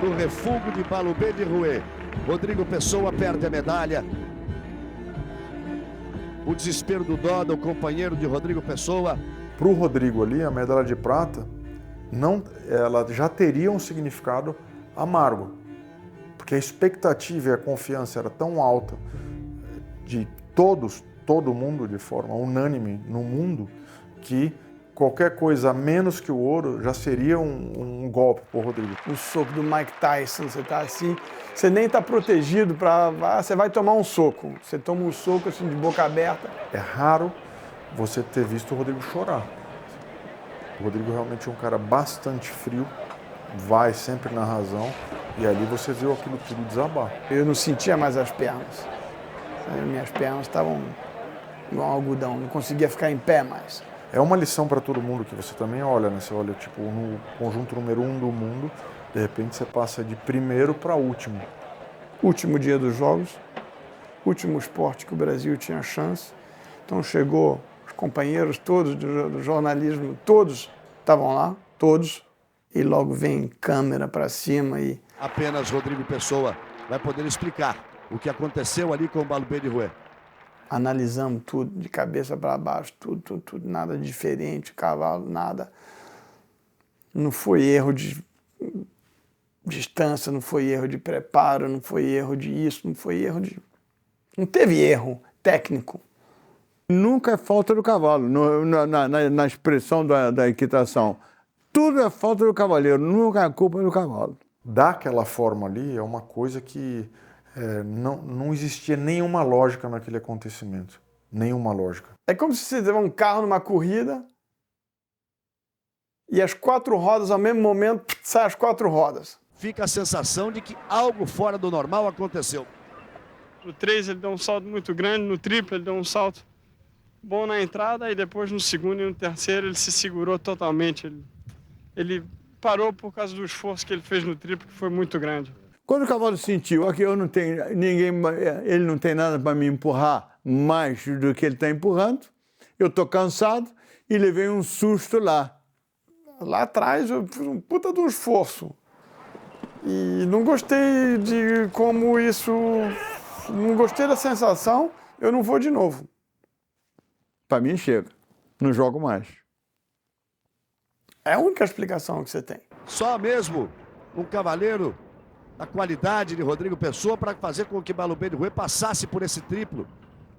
No refugo de Balbé de Rouet, Rodrigo Pessoa perde a medalha. O desespero do Doda, o companheiro de Rodrigo Pessoa. Para o Rodrigo ali, a medalha de prata, ela já teria um significado amargo. Porque a expectativa e a confiança era tão alta de todo mundo de forma unânime no mundo, que qualquer coisa menos que o ouro já seria um golpe para o Rodrigo. O soco do Mike Tyson, você tá assim, você nem tá protegido você vai tomar um soco. Você toma um soco assim de boca aberta. É raro você ter visto o Rodrigo chorar. O Rodrigo realmente é um cara bastante frio, vai sempre na razão, e ali você viu aquilo tudo desabar. Eu não sentia mais as pernas. Minhas pernas estavam igual um algodão, não conseguia ficar em pé mais. É uma lição para todo mundo que você também olha, né? Você olha tipo no conjunto número 1 do mundo, de repente você passa de primeiro para último. Último dia dos Jogos, último esporte que o Brasil tinha chance. Então chegou os companheiros todos do jornalismo, todos estavam lá, todos, e logo vem câmera para cima e... Apenas Rodrigo Pessoa vai poder explicar o que aconteceu ali com o Balbé de Rouet. Analisamos tudo, de cabeça para baixo, tudo, nada diferente, cavalo, nada. Não foi erro de distância, não foi erro de preparo, não foi erro de isso, não foi erro de... Não teve erro técnico. Nunca é falta do cavalo, na expressão da equitação. Tudo é falta do cavaleiro, nunca é culpa do cavalo. Daquela forma ali é uma coisa que não existia nenhuma lógica naquele acontecimento. Nenhuma lógica. É como se você tiver um carro numa corrida e as 4 rodas ao mesmo momento saem as 4 rodas. Fica a sensação de que algo fora do normal aconteceu. No 3 ele deu um salto muito grande, no triplo ele deu um salto bom na entrada e depois no segundo e no terceiro ele se segurou totalmente. Ele parou por causa do esforço que ele fez no triplo, que foi muito grande. Quando o cavalo sentiu, aqui eu não tenho ele não tem nada para me empurrar mais do que ele está empurrando, eu estou cansado e levei um susto lá. Lá atrás eu fiz um puta de um esforço. E não gostei de como isso... Não gostei da sensação, eu não vou de novo. Para mim chega, não jogo mais. É a única explicação que você tem. Só mesmo um cavaleiro da qualidade de Rodrigo Pessoa para fazer com que Balbé de Rouet passasse por esse triplo.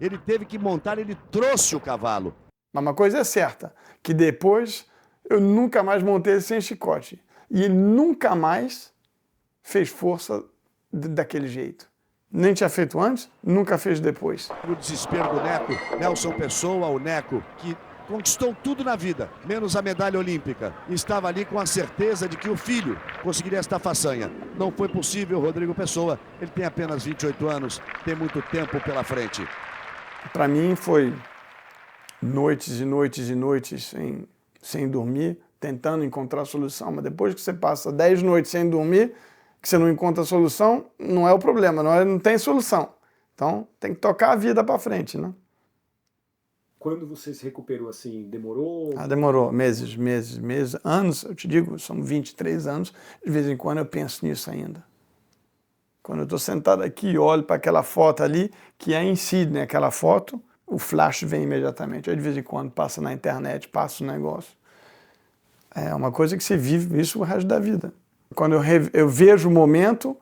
Ele teve que montar, ele trouxe o cavalo. Mas uma coisa é certa, que depois eu nunca mais montei sem chicote. E ele nunca mais fez força daquele jeito. Nem tinha feito antes, nunca fez depois. No desespero do Neco, Nelson Pessoa, o Neco, que conquistou tudo na vida, menos a medalha olímpica. E estava ali com a certeza de que o filho conseguiria esta façanha. Não foi possível, Rodrigo Pessoa. Ele tem apenas 28 anos, tem muito tempo pela frente. Para mim foi noites e noites e noites sem dormir, tentando encontrar a solução. Mas depois que você passa 10 noites sem dormir, que você não encontra a solução, não é o problema, não tem solução. Então tem que tocar a vida para frente, né? Quando você se recuperou assim, demorou? Demorou meses, anos, eu te digo, são 23 anos, de vez em quando eu penso nisso ainda. Quando eu estou sentado aqui e olho para aquela foto ali, que é em Sydney, aquela foto, o flash vem imediatamente. Aí de vez em quando passa na internet, passa o negócio. É uma coisa que você vive isso o resto da vida. Quando eu vejo o momento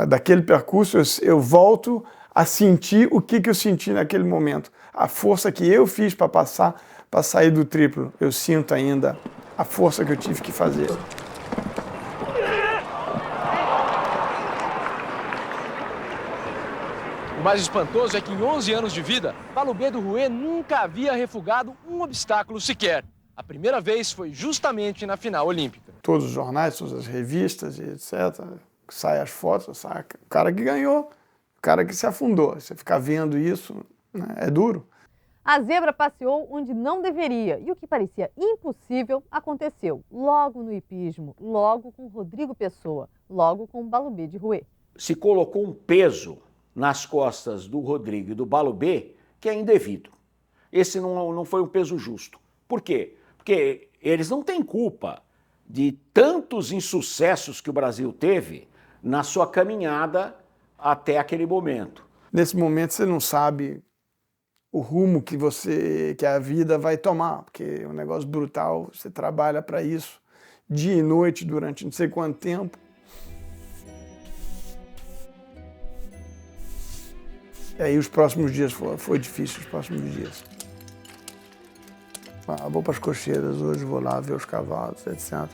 daquele percurso, eu volto a sentir o que eu senti naquele momento. A força que eu fiz para passar, para sair do triplo, eu sinto ainda a força que eu tive que fazer. O mais espantoso é que em 11 anos de vida, Balubê do Rouet nunca havia refugado um obstáculo sequer. A primeira vez foi justamente na final olímpica. Todos os jornais, todas as revistas, etc., saem as fotos, sai o cara que ganhou, o cara que se afundou. Você ficar vendo isso, né, é duro. A zebra passeou onde não deveria e o que parecia impossível aconteceu. Logo no hipismo, logo com Rodrigo Pessoa, logo com Balubê de Rouet. Se colocou um peso nas costas do Rodrigo e do Balubê que é indevido. Esse não foi um peso justo. Por quê? Porque eles não têm culpa de tantos insucessos que o Brasil teve na sua caminhada até aquele momento. Nesse momento você não sabe o rumo que a vida vai tomar, porque é um negócio brutal, você trabalha para isso, dia e noite, durante não sei quanto tempo. E aí os próximos dias foi difícil, os próximos dias. Vou para as cocheiras hoje, vou lá ver os cavalos, etc.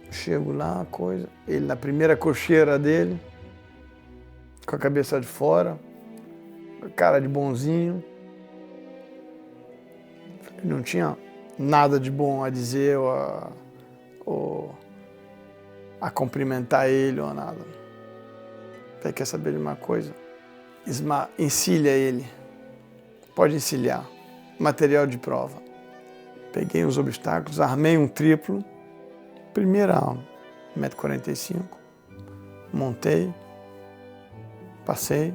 Chego lá, coisa. Ele na primeira cocheira dele, com a cabeça de fora, cara de bonzinho. Não tinha nada de bom a dizer ou a cumprimentar ele ou nada. Você quer saber de uma coisa? Encilha ele. Pode encilhar. Material de prova. Peguei os obstáculos, armei um triplo. Primeira 1,45 m. Montei. Passei.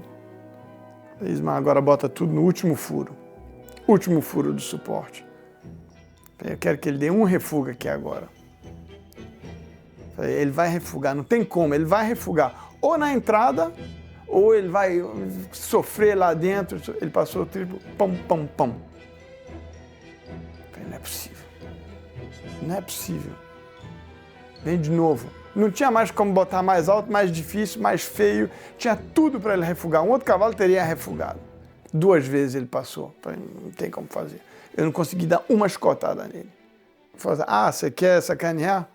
Isma, agora bota tudo no último furo. Último furo do suporte. Eu quero que ele dê um refugo aqui agora. Ele vai refugar, não tem como, ele vai refugar. Ou na entrada, ou ele vai sofrer lá dentro. Ele passou o triplo, pam, pam, pam. Não é possível. Não é possível. Vem de novo. Não tinha mais como botar mais alto, mais difícil, mais feio. Tinha tudo para ele refugar. Um outro cavalo teria refugado. 2 vezes ele passou. Não tem como fazer. Eu não consegui dar uma escotada nele. Falei, você quer sacanear?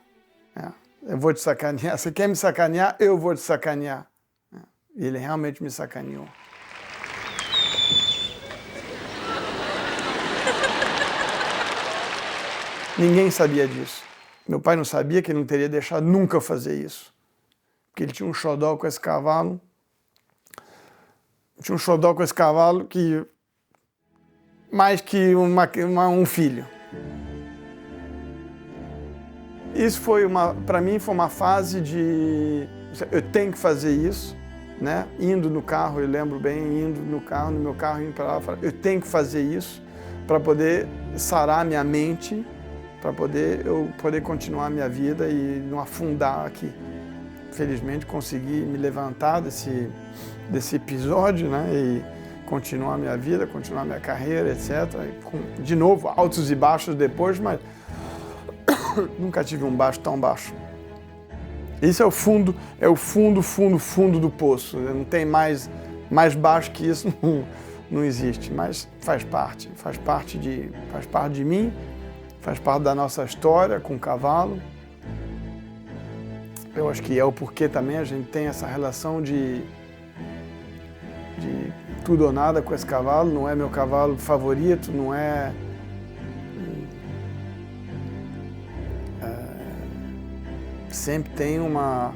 Eu vou te sacanear. Você quer me sacanear? Eu vou te sacanear. E ele realmente me sacaneou. Ninguém sabia disso. Meu pai não sabia que ele não teria deixado nunca eu fazer isso. Porque ele tinha um xodó com esse cavalo. Tinha um xodó com esse cavalo que... mais que um filho. Isso foi para mim foi uma fase de... eu tenho que fazer isso, né? Indo no carro, eu lembro bem, indo no meu carro, indo para lá, eu tenho que fazer isso para poder sarar minha mente, para eu poder continuar a minha vida e não afundar aqui. Felizmente consegui me levantar desse episódio, né? E continuar a minha vida, continuar a minha carreira, etc. De novo, altos e baixos depois, mas nunca tive um baixo tão baixo. Isso é o fundo do poço. Não tem mais baixo que isso, não existe. Mas faz parte de mim. Faz parte da nossa história com o cavalo. Eu acho que é o porquê também a gente tem essa relação de tudo ou nada com esse cavalo. Não é meu cavalo favorito, não é Sempre tem uma...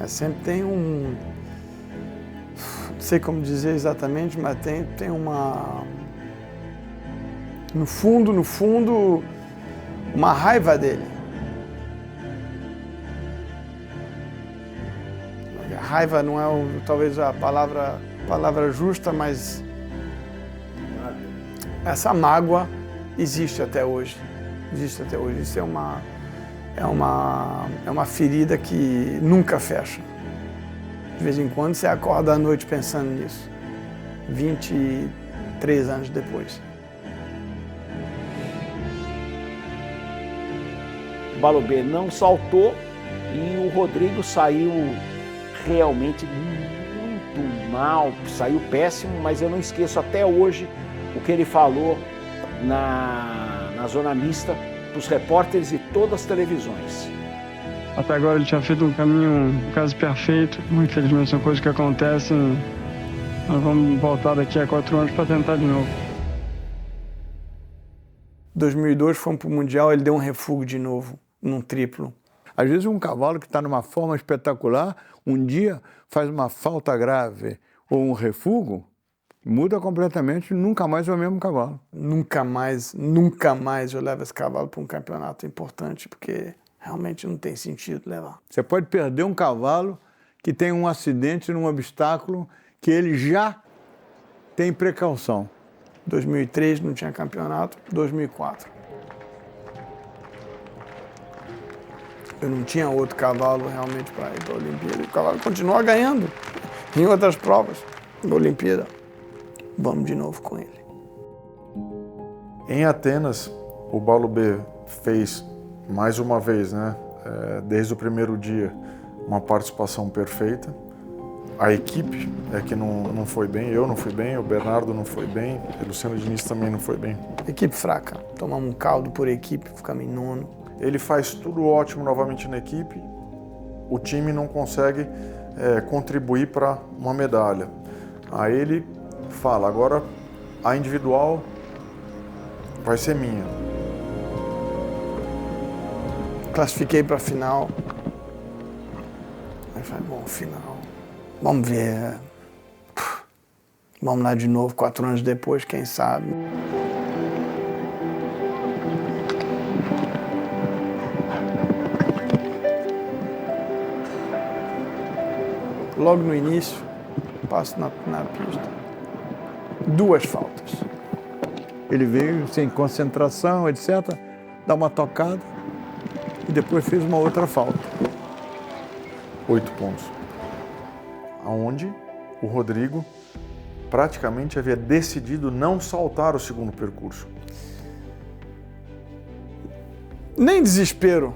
sempre tem um... Não sei como dizer exatamente, mas tem uma... No fundo, uma raiva dele. A raiva não é talvez a palavra justa, mas essa mágoa existe até hoje. Existe até hoje. Isso é uma ferida que nunca fecha. De vez em quando você acorda à noite pensando nisso. 23 anos depois. O Balubê não saltou e o Rodrigo saiu realmente muito mal, saiu péssimo, mas eu não esqueço até hoje o que ele falou na zona mista para os repórteres de todas as televisões. Até agora ele tinha feito um caminho quase perfeito. Infelizmente são coisas que acontecem. Nós vamos voltar daqui a 4 anos para tentar de novo. 2002 fomos para o Mundial, ele deu um refúgio de novo, num triplo. Às vezes um cavalo que está numa forma espetacular, um dia faz uma falta grave ou um refúgio, muda completamente, nunca mais é o mesmo cavalo. Nunca mais eu levo esse cavalo para um campeonato importante, porque realmente não tem sentido levar. Você pode perder um cavalo que tem um acidente num obstáculo que ele já tem precaução. 2003 não tinha campeonato, 2004. Eu não tinha outro cavalo realmente para ir para a Olimpíada. O cavalo continua ganhando em outras provas da Olimpíada. Vamos de novo com ele. Em Atenas, o Balubê fez mais uma vez, desde o primeiro dia, uma participação perfeita. A equipe é que não foi bem, eu não fui bem, o Bernardo não foi bem, o Luciano Diniz também não foi bem. Equipe fraca, tomamos um caldo por equipe, ficamos em 9º. Ele faz tudo ótimo novamente na equipe, o time não consegue contribuir para uma medalha. Aí ele fala, agora a individual vai ser minha. Classifiquei para a final. Aí falei, bom, final, vamos ver. Vamos lá de novo, 4 anos depois, quem sabe. Logo no início, passo na pista. 2 faltas. Ele veio sem concentração, etc., dá uma tocada e depois fez uma outra falta. 8 pontos. Aonde o Rodrigo praticamente havia decidido não saltar o segundo percurso. Nem desespero,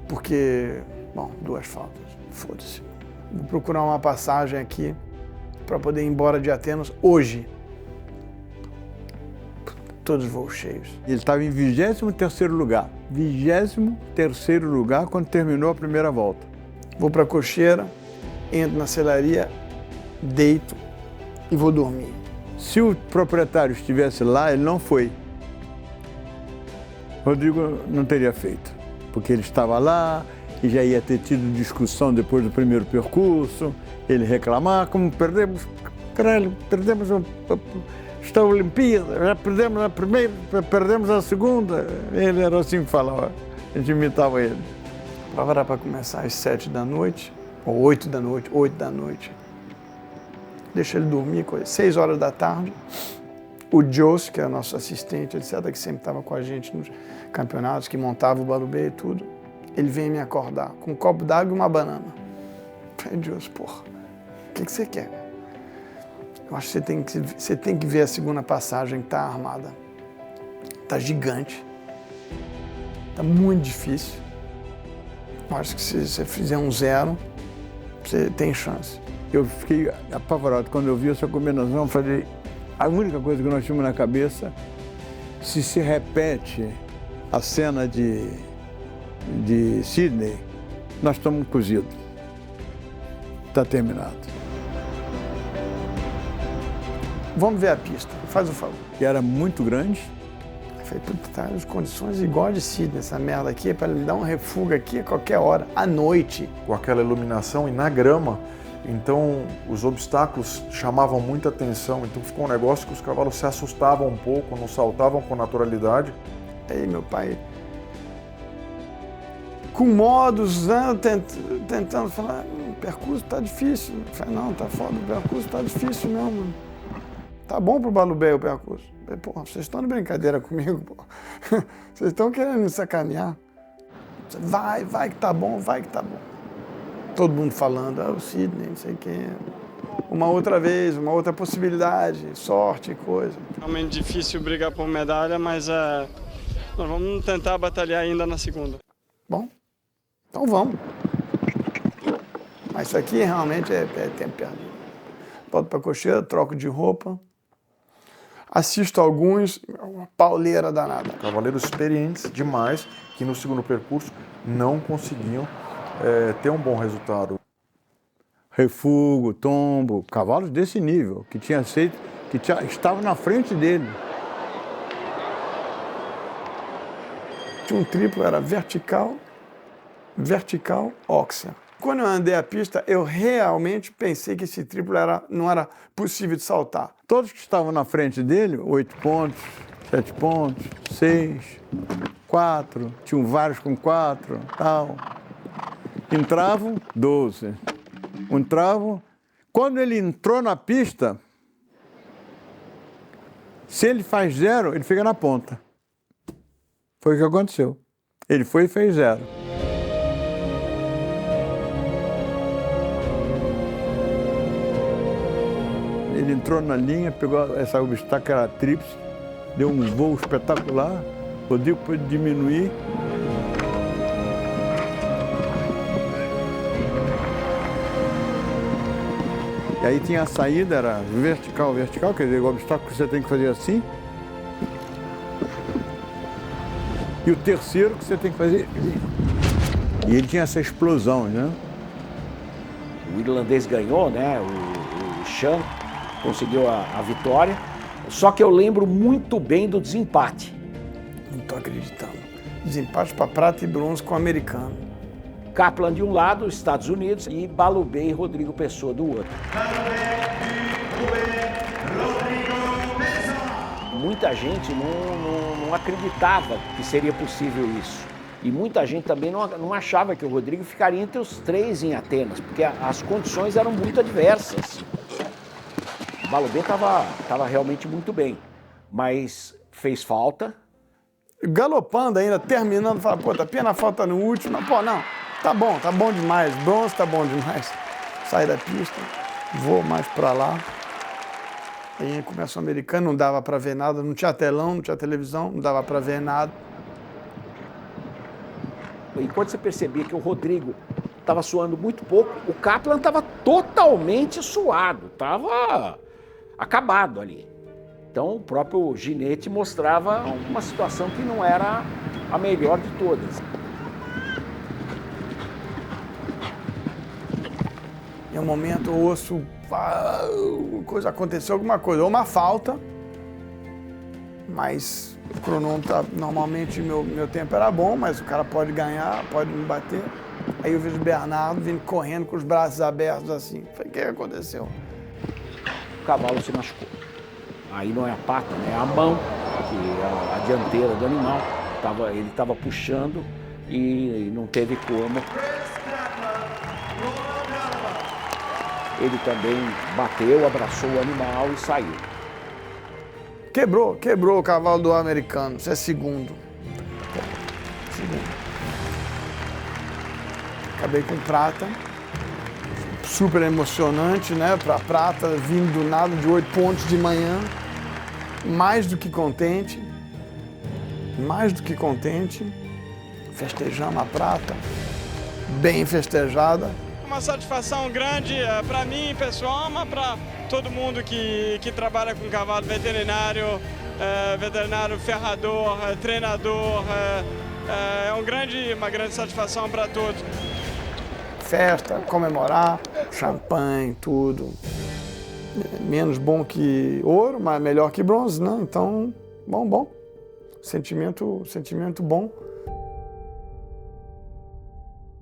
porque, bom, 2 faltas, foda-se. Vou procurar uma passagem aqui para poder ir embora de Atenas hoje. Todos os voos cheios. Ele estava em 23º lugar. 23º lugar quando terminou a primeira volta. Vou para a cocheira, entro na selaria, deito e vou dormir. Se o proprietário estivesse lá, ele não foi. Rodrigo não teria feito, porque ele estava lá e já ia ter tido discussão depois do primeiro percurso, ele reclamar, como perdemos, caralho, perdemos esta Olimpíada, já perdemos a primeira, perdemos a segunda. Ele era assim que falava, a gente imitava ele. A prova era para começar às 7 da noite, ou 8 da noite, 8 da noite. Deixa ele dormir, 6 horas da tarde. O Joss, que é nosso assistente, etc., que sempre estava com a gente nos campeonatos, que montava o Balubê e tudo, ele vem me acordar com um copo d'água e uma banana. Eu falei, Joss, porra, o que você quer? Eu acho que você tem que ver a segunda passagem que está armada. Está gigante. Está muito difícil. Eu acho que se você fizer um 0, você tem chance. Eu fiquei apavorado quando eu vi essa combinação. Falei, a única coisa que nós tínhamos na cabeça, se repete a cena de Sydney, nós estamos cozidos. Está terminado. Vamos ver a pista, faz o favor. Que era muito grande. Falei, puta, tá as condições igual de Sydney, essa merda aqui, é para ele dar um refúgio aqui a qualquer hora, à noite. Com aquela iluminação e na grama, então os obstáculos chamavam muita atenção, então ficou um negócio que os cavalos se assustavam um pouco, não saltavam com naturalidade. Aí meu pai, com modos, né, tentando falar, o percurso tá difícil. Eu falei, não, tá foda, o percurso tá difícil mesmo, mano. Tá bom pro Balubé o percurso. Eu falei, pô, vocês estão de brincadeira comigo, pô. Vocês estão querendo me sacanear. Vai que tá bom, vai que tá bom. Todo mundo falando, o Sydney, não sei quem. Uma outra vez, uma outra possibilidade, sorte e coisa. Realmente difícil brigar por medalha, mas nós vamos tentar batalhar ainda na segunda. Bom, então vamos. Mas isso aqui realmente é tempo perdido. Volto para a cocheira, troco de roupa, assisto alguns, uma pauleira danada. Cavaleiros experientes demais que no segundo percurso não conseguiam ter um bom resultado. Refúgio, tombo, cavalos desse nível, que tinha aceito, estavam na frente dele. Tinha um triplo, era vertical, óxia. Quando eu andei a pista, eu realmente pensei que esse triplo não era possível de saltar. Todos que estavam na frente dele, 8 pontos, 7 pontos, 6, 4, tinham vários com 4, tal. Entravam, 12. Entravam. Quando ele entrou na pista, se ele faz 0, ele fica na ponta. Foi o que aconteceu. Ele foi e fez 0. Ele entrou na linha, pegou essa obstáculo, era tríplice, deu um voo espetacular, o Rodrigo pôde diminuir. E aí tinha a saída, era vertical, quer dizer, o obstáculo que você tem que fazer assim. E o terceiro que você tem que fazer. E ele tinha essa explosão, né? O irlandês ganhou, né? O Sean conseguiu a vitória. Só que eu lembro muito bem do desempate. Não tô acreditando. Desempate para prata e bronze com o americano. Kaplan de um lado, Estados Unidos, e Balubé e Rodrigo Pessoa do outro. Muita gente não acreditava que seria possível isso. E muita gente também não achava que o Rodrigo ficaria entre os 3 em Atenas, porque as condições eram muito adversas. O Balubé estava realmente muito bem, mas fez falta. Galopando ainda, terminando, fala, pô, tá pena falta no último. Pô, não, tá bom demais, bronze tá bom demais. Sai da pista, vou mais pra lá. Aí começa o americano, não dava pra ver nada, não tinha telão, não tinha televisão, não dava pra ver nada. E quando você percebia que o Rodrigo estava suando muito pouco, o Kaplan estava totalmente suado, estava acabado ali. Então o próprio ginete mostrava uma situação que não era a melhor de todas. Em um momento eu ouço, aconteceu alguma coisa, ou uma falta, mas o cronômetro, normalmente meu tempo era bom, mas o cara pode ganhar, pode me bater. Aí eu vejo o Bernardo vindo correndo com os braços abertos assim. Falei, o que aconteceu? O cavalo se machucou. Aí não é a pata, né? É a mão, que é a dianteira do animal. Ele estava puxando e não teve como. Ele também bateu, abraçou o animal e saiu. Quebrou o cavalo do americano. Isso é segundo. Acabei com prata. Super emocionante, né? Pra prata, vindo do nada de 8 pontos de manhã. Mais do que contente. Festejamos a prata. Bem festejada. Uma satisfação grande para mim, pessoal, mas para todo mundo que trabalha com cavalo, veterinário, ferrador, treinador. É uma grande satisfação para todos. Festa, comemorar, champanhe, tudo. Menos bom que ouro, mas melhor que bronze, né? Então, bom. Sentimento bom.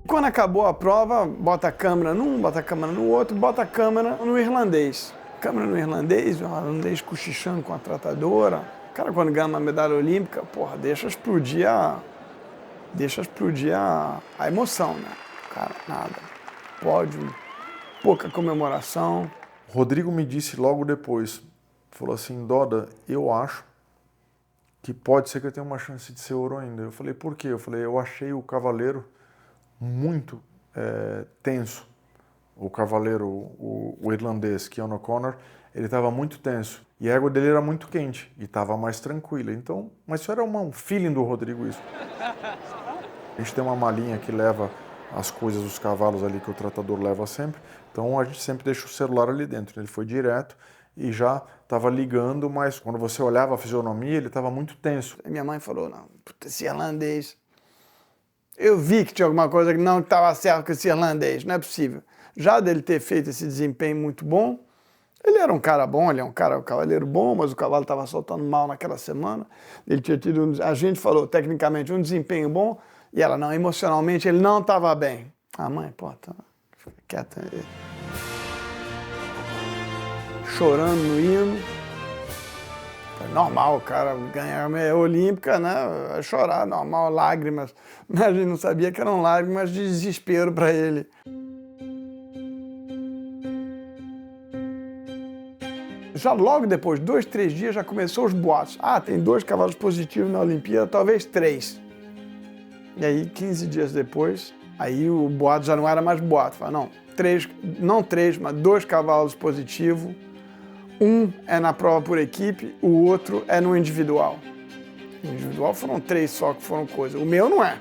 Quando acabou a prova, bota a câmera num, bota a câmera no outro, bota a câmera no irlandês. Câmera no irlandês, o irlandês cochichando com a tratadora. O cara, quando ganha uma medalha olímpica, porra, deixa explodir a emoção, né? Cara, nada. Pódio, pouca comemoração. Rodrigo me disse logo depois, falou assim, Doda, eu acho que pode ser que eu tenha uma chance de ser ouro ainda. Eu falei, por quê? Eu falei, eu achei o cavaleiro muito tenso. O cavaleiro, o irlandês, Keane O'Connor, ele estava muito tenso. E a égua dele era muito quente e estava mais tranquila. Então, mas isso era um feeling do Rodrigo, isso. A gente tem uma malinha que leva as coisas dos cavalos ali, que o tratador leva sempre. Então, a gente sempre deixa o celular ali dentro. Ele foi direto e já estava ligando, mas quando você olhava a fisionomia, ele estava muito tenso. Minha mãe falou, não, esse irlandês... Eu vi que tinha alguma coisa que não estava certo com esse irlandês, não é possível. Já dele ter feito esse desempenho muito bom, ele era um cara bom, ele é um cavaleiro bom, mas o cavalo estava soltando mal naquela semana. Ele tinha tido, a gente falou, tecnicamente, um desempenho bom, e ela não, emocionalmente ele não estava bem. A mãe, pô, tá, fica quieta. Chorando no hino. Normal, o cara ganhar a medalha olímpica, né? Vai chorar, normal, lágrimas. Mas a gente não sabia que eram lágrimas de desespero para ele. Já logo depois, 2, 3 dias, já começou os boatos. Ah, tem 2 cavalos positivos na Olimpíada, talvez 3. E aí, 15 dias depois, aí o boato já não era mais boato. Fala, não, 3, mas 2 cavalos positivos. Um é na prova por equipe, o outro é no individual. No individual foram 3 só que foram coisas. O meu não é,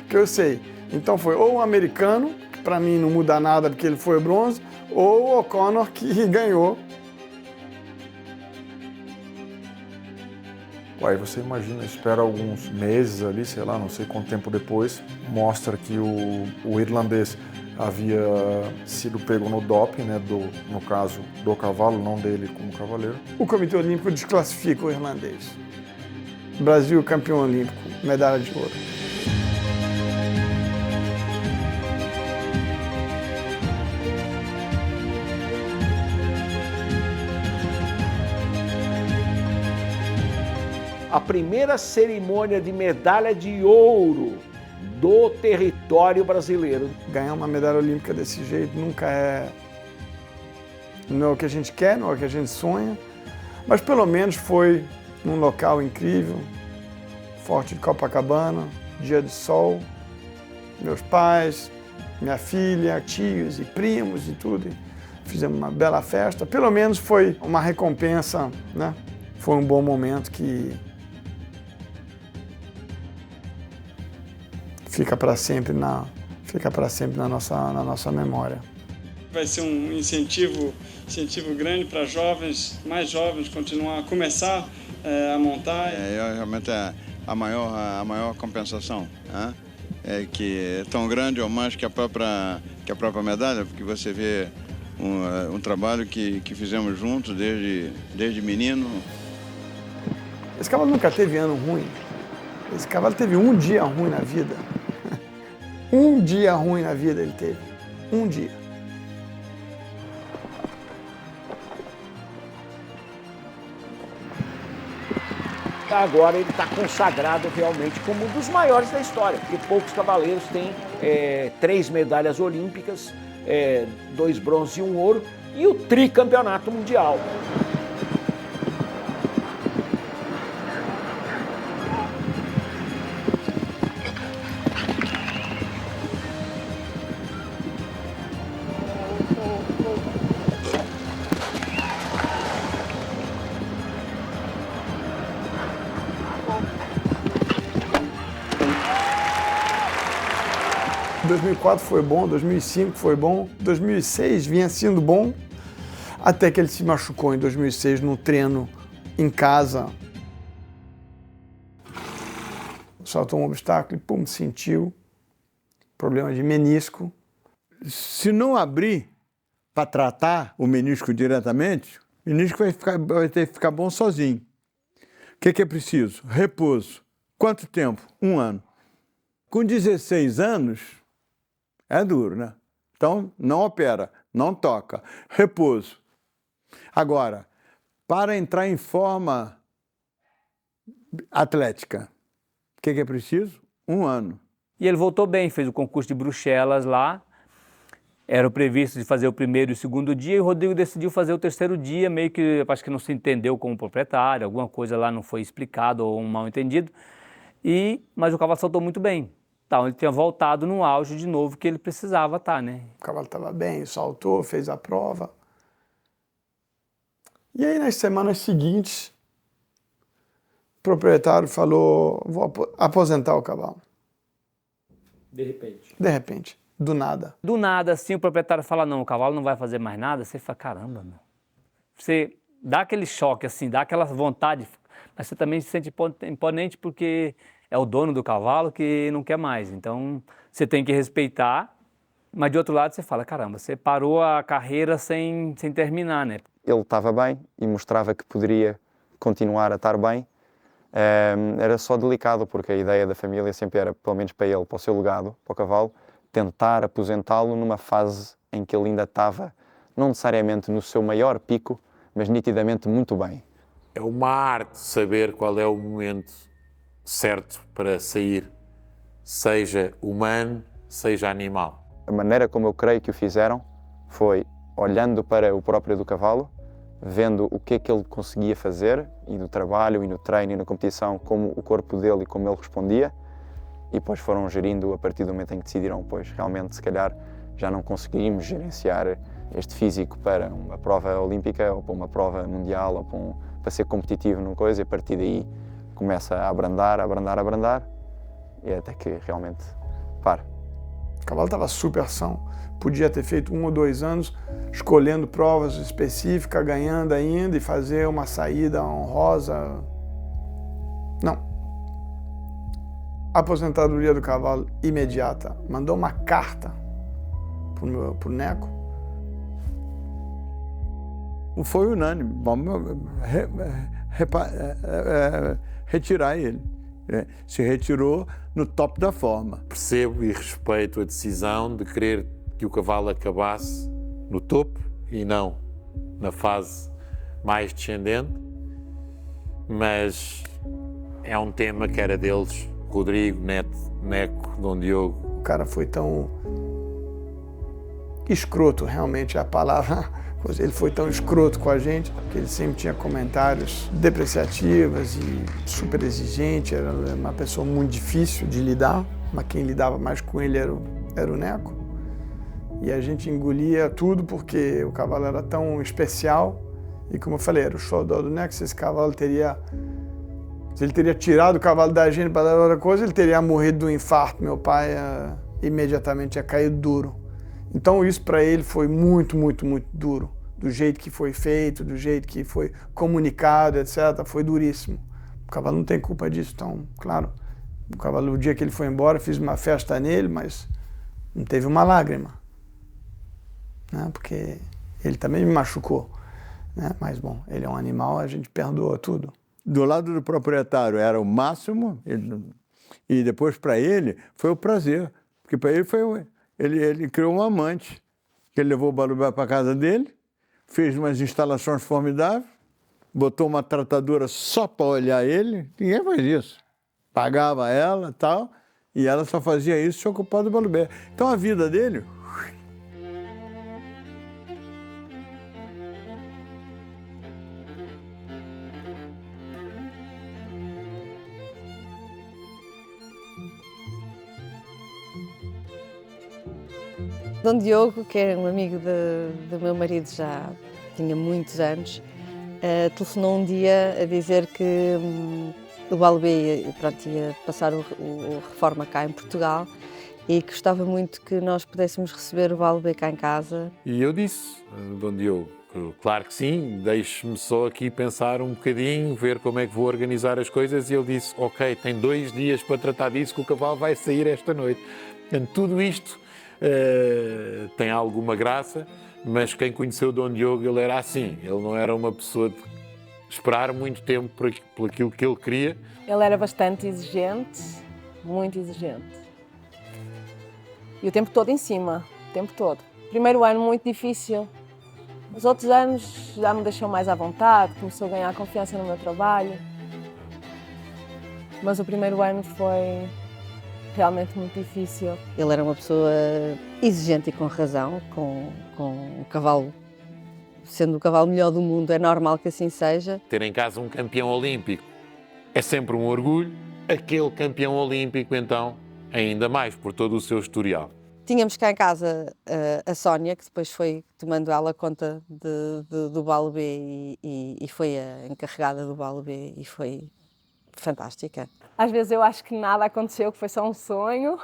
que eu sei. Então foi ou o americano, que para mim não muda nada porque ele foi bronze, ou o O'Connor que ganhou. Aí você imagina, espera alguns meses ali, sei lá, não sei quanto tempo depois, mostra que o irlandês havia sido pego no doping, né, no caso do cavalo, não dele como cavaleiro. O Comitê Olímpico desclassifica o irlandês. Brasil campeão olímpico, medalha de ouro. A primeira cerimônia de medalha de ouro do território brasileiro. Ganhar uma medalha olímpica desse jeito nunca não é o que a gente quer, não é o que a gente sonha, mas pelo menos foi num local incrível, Forte de Copacabana, dia de sol, meus pais, minha filha, tios e primos e tudo. Fizemos uma bela festa, pelo menos foi uma recompensa, né? Foi um bom momento que fica para sempre na nossa memória. Vai ser um incentivo grande para jovens, mais jovens, começar a montar. Realmente a maior compensação, né? É que é tão grande ou mais que a própria medalha, porque você vê um trabalho que fizemos juntos desde menino. Esse cavalo nunca teve ano ruim. Esse cavalo teve um dia ruim na vida. Um dia ruim na vida ele teve. Um dia. Agora ele está consagrado realmente como um dos maiores da história, porque poucos cavaleiros têm 3 medalhas olímpicas, 2 bronzes e 1 ouro, e o tricampeonato mundial. Em 2004 foi bom, 2005 foi bom, 2006 vinha sendo bom, até que ele se machucou em 2006 num treino em casa. Saltou um obstáculo e pum, sentiu problema de menisco. Se não abrir para tratar o menisco diretamente, o menisco vai ter que ficar bom sozinho. que é preciso? Repouso. Quanto tempo? 1 ano. Com 16 anos, é duro, né? Então, não opera, não toca. Repouso. Agora, para entrar em forma atlética, o que é preciso? 1 ano. E ele voltou bem, fez o concurso de Bruxelas lá. Era previsto de fazer o primeiro e o segundo dia, e o Rodrigo decidiu fazer o terceiro dia, meio que, acho que não se entendeu como proprietário, alguma coisa lá não foi explicado ou um mal entendido, mas o cavalo saltou muito bem. Então ele tinha voltado no auge de novo que ele precisava estar, né? O cavalo estava bem, saltou, fez a prova. E aí nas semanas seguintes, o proprietário falou, vou aposentar o cavalo. De repente. De repente. Do nada. Do nada, assim, o proprietário fala, não, o cavalo não vai fazer mais nada, você fala, caramba, meu. Você dá aquele choque, assim, dá aquela vontade, mas você também se sente imponente porque é o dono do cavalo que não quer mais. Então, você tem que respeitar, mas de outro lado você fala, caramba, você parou a carreira sem terminar, né? Ele estava bem e mostrava que poderia continuar a estar bem. Era só delicado, porque a ideia da família sempre era, pelo menos para ele, para o seu legado, para o cavalo, tentar aposentá-lo numa fase em que ele ainda estava, não necessariamente no seu maior pico, mas nitidamente muito bem. É uma arte saber qual é o momento certo para sair, seja humano, seja animal. A maneira como eu creio que o fizeram foi olhando para o próprio do cavalo, vendo o que é que ele conseguia fazer, e no trabalho, e no treino, e na competição, como o corpo dele e como ele respondia, e depois foram gerindo a partir do momento em que decidiram, pois realmente, se calhar, já não conseguimos gerenciar este físico para uma prova olímpica, ou para uma prova mundial, ou para ser competitivo numa coisa, e a partir daí começa a abrandar, e até que realmente para. O cavalo estava super são. Podia ter feito 1 ou 2 anos escolhendo provas específicas, ganhando ainda e fazer uma saída honrosa. Não. Aposentadoria do cavalo imediata. Mandou uma carta pro Neco. Foi unânime. Vamos retirar ele. Se retirou no top da forma. Percebo e respeito a decisão de querer que o cavalo acabasse no topo e não na fase mais descendente, mas é um tema que era deles, Rodrigo, Neto, Neco, Dom Diogo. O cara foi tão escroto, realmente é a palavra. Ele foi tão escroto com a gente, que ele sempre tinha comentários depreciativos e super exigente, era uma pessoa muito difícil de lidar, mas quem lidava mais com ele era o Neco. E a gente engolia tudo porque o cavalo era tão especial. E como eu falei, era o xodó do Neco, se esse cavalo se ele teria tirado o cavalo da gente para dar outra coisa, ele teria morrido de um infarto. Meu pai imediatamente tinha caído duro. Então isso para ele foi muito, muito, muito duro. Do jeito que foi feito, do jeito que foi comunicado, etc. Foi duríssimo. O cavalo não tem culpa disso. Então, claro, o cavalo, o dia que ele foi embora, fiz uma festa nele, mas não teve uma lágrima. Né? Porque ele também me machucou. Né? Mas, bom, ele é um animal, a gente perdoa tudo. Do lado do proprietário era o máximo, e depois para ele foi o prazer. Porque para ele foi... Ele criou um amante, que ele levou o Balubé para a casa dele, fez umas instalações formidáveis, botou uma tratadora só para olhar ele, ninguém faz isso. Pagava ela e tal, e ela só fazia isso se ocupar do Balubé. Então a vida dele... Dom Diogo, que era um amigo do meu marido já tinha muitos anos, telefonou um dia a dizer que o Balubé ia passar o reforma cá em Portugal e que gostava muito que nós pudéssemos receber o Balubé cá em casa. E eu disse, Dom Diogo, claro que sim, deixe-me só aqui pensar um bocadinho, ver como é que vou organizar as coisas, e ele disse, ok, tem 2 dias para tratar disso, que o cavalo vai sair esta noite. Portanto, tudo isto tem alguma graça, mas quem conheceu Dom Diogo, ele era assim, ele não era uma pessoa esperar muito tempo por aquilo que ele queria. Ele era bastante exigente, muito exigente. E o tempo todo em cima, o tempo todo. Primeiro ano muito difícil. Os outros anos já me deixou mais à vontade, começou a ganhar confiança no meu trabalho. Mas o primeiro ano foi realmente muito difícil. Ele era uma pessoa exigente e com razão, com o cavalo, sendo o cavalo melhor do mundo, é normal que assim seja. Ter em casa um campeão olímpico é sempre um orgulho. Aquele campeão olímpico, então, ainda mais por todo o seu historial. Tínhamos cá em casa a Sónia, que depois foi tomando ela conta do Balo B e foi a encarregada do Balo B e foi fantástica. Às vezes eu acho que nada aconteceu, que foi só um sonho,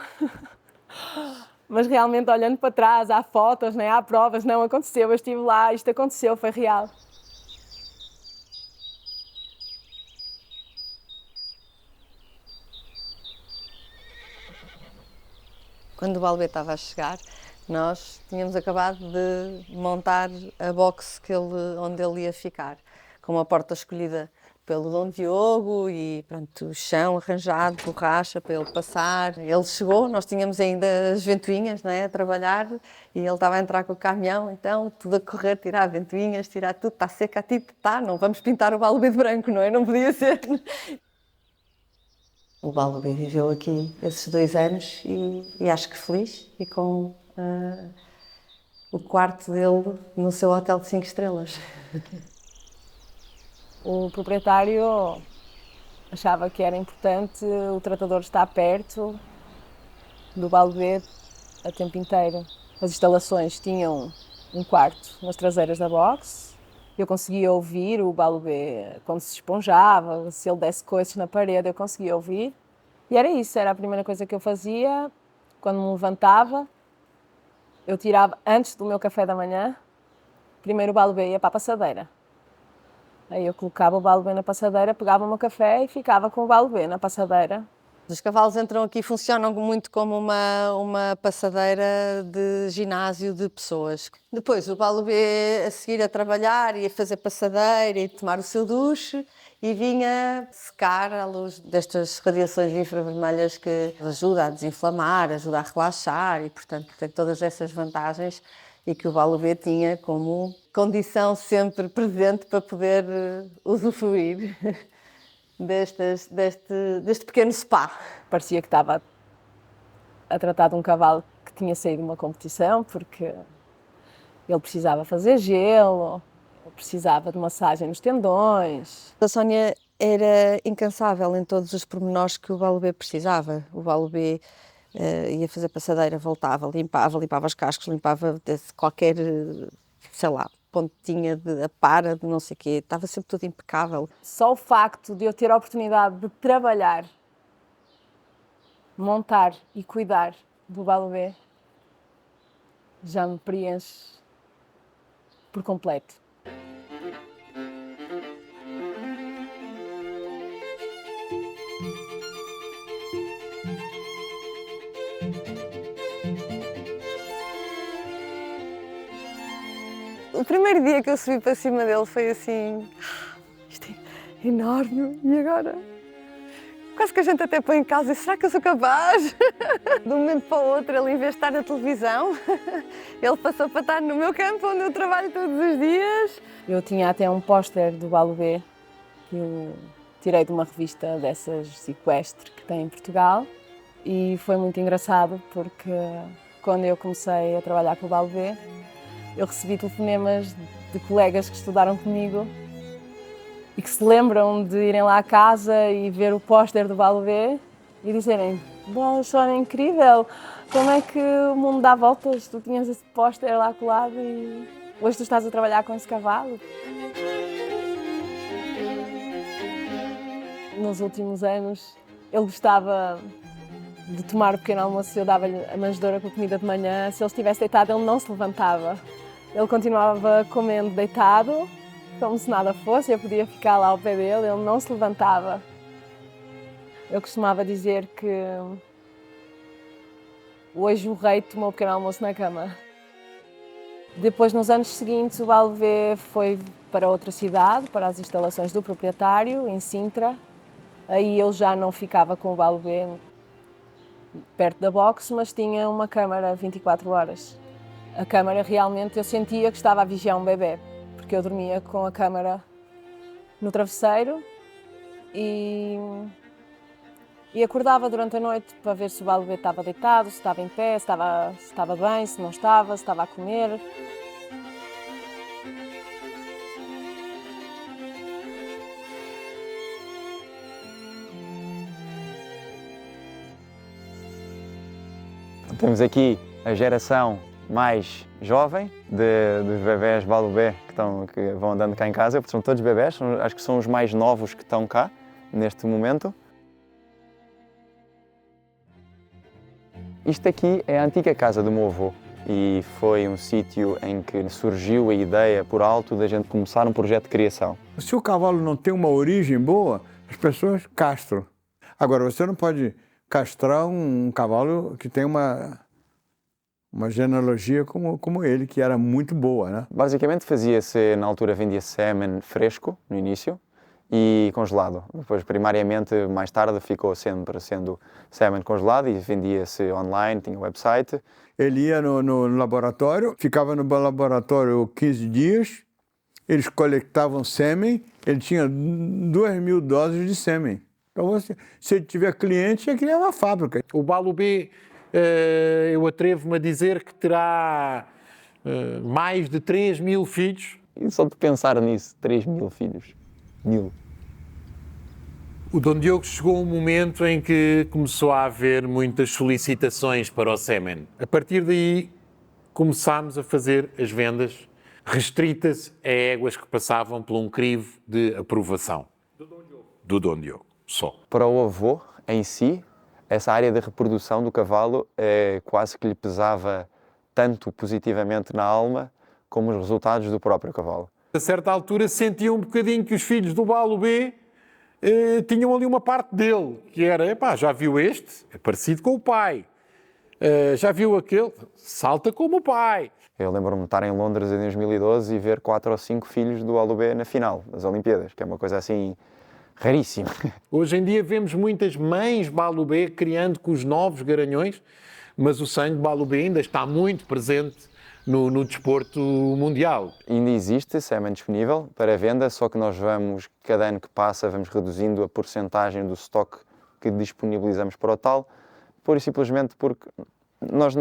mas realmente olhando para trás, há fotos, né? Há provas, não aconteceu, eu estive lá, isto aconteceu, foi real. Quando o Balo B estava a chegar, nós tínhamos acabado de montar a box onde ele ia ficar, com uma porta escolhida pelo Dom Diogo e pronto, o chão arranjado, borracha para ele passar. Ele chegou, nós tínhamos ainda as ventoinhas, né, a trabalhar, e ele estava a entrar com o caminhão, então tudo a correr, tirar ventoinhas, tirar tudo, está seco, a tinta, está, não vamos pintar o Balo B de branco, não é? Não podia ser. O Balo B viveu aqui esses 2 anos e acho que feliz, e com o quarto dele no seu hotel de 5 estrelas. O proprietário achava que era importante o tratador estar perto do Balo B a tempo inteiro. As instalações tinham um quarto nas traseiras da box. Eu conseguia ouvir o Balo B quando se esponjava, se ele desse coisas na parede, eu conseguia ouvir. E era isso, era a primeira coisa que eu fazia. Quando me levantava, eu tirava, antes do meu café da manhã, primeiro o Balo B ia para a passadeira. Aí eu colocava o Balo B na passadeira, pegava o meu café e ficava com o Balo B na passadeira. Os cavalos entram aqui, funcionam muito como uma passadeira de ginásio de pessoas. Depois o Balo B a seguir a trabalhar, ia fazer passadeira e tomar o seu duche e vinha secar à luz destas radiações infravermelhas que ajuda a desinflamar, ajuda a relaxar e, portanto, tem todas essas vantagens e que o Balo B tinha como condição sempre presente para poder usufruir deste pequeno spa. Parecia que estava a tratar de um cavalo que tinha saído de uma competição, porque ele precisava fazer gelo, ele precisava de massagem nos tendões. A Sónia era incansável em todos os pormenores que o Balo B precisava. O Balo B ia fazer passadeira, voltava, limpava os cascos, limpava qualquer, sei lá, pontinha de para, de não sei o quê, estava sempre tudo impecável. Só o facto de eu ter a oportunidade de trabalhar, montar e cuidar do Balo B já me preenche por completo. O primeiro dia que eu subi para cima dele foi assim, isto é enorme, e agora? Quase que a gente até põe em causa, será que eu sou capaz? De um momento para o outro, ele em vez de estar na televisão, ele passou para estar no meu campo, onde eu trabalho todos os dias. Eu tinha até um póster do Balo B, que eu tirei de uma revista dessas sequestre que tem em Portugal, e foi muito engraçado, porque quando eu comecei a trabalhar com o Balo B, eu recebi telefonemas de colegas que estudaram comigo e que se lembram de irem lá à casa e ver o póster do Balo B e dizerem: "Bom, Sónia, é incrível, como é que o mundo dá voltas? Tu tinhas esse póster lá colado e hoje tu estás a trabalhar com esse cavalo." Nos últimos anos, ele gostava de tomar o pequeno almoço, eu dava-lhe a manjedoura com a comida de manhã. Se ele estivesse deitado, ele não se levantava. Ele continuava comendo deitado, como se nada fosse, eu podia ficar lá ao pé dele, ele não se levantava. Eu costumava dizer que hoje o rei tomou o pequeno almoço na cama. Depois, nos anos seguintes, o Balo B foi para outra cidade, para as instalações do proprietário, em Sintra. Aí eu já não ficava com o Balubê perto da boxe, mas tinha uma câmara 24 horas. A câmara realmente eu sentia que estava a vigiar um bebê, porque eu dormia com a câmara no travesseiro e acordava durante a noite para ver se o Balubê estava deitado, se estava em pé, se estava bem, se não estava, se estava a comer. Temos aqui a geração mais jovem dos bebés Balubê que vão andando cá em casa. São todos bebés, acho que são os mais novos que estão cá neste momento. Isto aqui é a antiga casa do meu avô e foi um sítio em que surgiu a ideia por alto da gente começar um projeto de criação. Se o cavalo não tem uma origem boa, as pessoas castram. Agora, você não pode castrar um cavalo que tem uma genealogia como ele, que era muito boa, né? Basicamente fazia-se, na altura vendia-se sêmen fresco no início e congelado. Depois, primariamente, mais tarde, ficou sempre sendo sêmen congelado e vendia-se online, tinha um website. Ele ia no laboratório, ficava no laboratório 15 dias, eles coletavam sêmen, ele tinha 2.000 doses de sêmen. Então, se ele tiver cliente, ia criar uma fábrica. O Balubê, eu atrevo-me a dizer que terá mais de 3.000 filhos. E só de pensar nisso, 3.000 filhos. 1.000. O Dom Diogo chegou um momento em que começou a haver muitas solicitações para o sêmen. A partir daí, começámos a fazer as vendas restritas a éguas que passavam por um crivo de aprovação. Do Dom Diogo. Só. Para o avô, em si, essa área de reprodução do cavalo quase que lhe pesava tanto positivamente na alma como os resultados do próprio cavalo. A certa altura sentia um bocadinho que os filhos do Balubê tinham ali uma parte dele, que era, já viu este? É parecido com o pai. Já viu aquele? Salta como o pai. Eu lembro-me de estar em Londres em 2012 e ver 4 ou 5 filhos do Balubê na final das Olimpíadas, que é uma coisa assim raríssima. Hoje em dia vemos muitas mães Balubê criando com os novos garanhões, mas o sangue de Balubê ainda está muito presente no desporto mundial. Ainda existe sêmen disponível para venda, só que nós cada ano que passa, vamos reduzindo a porcentagem do estoque que disponibilizamos para o tal, pura e simplesmente porque nós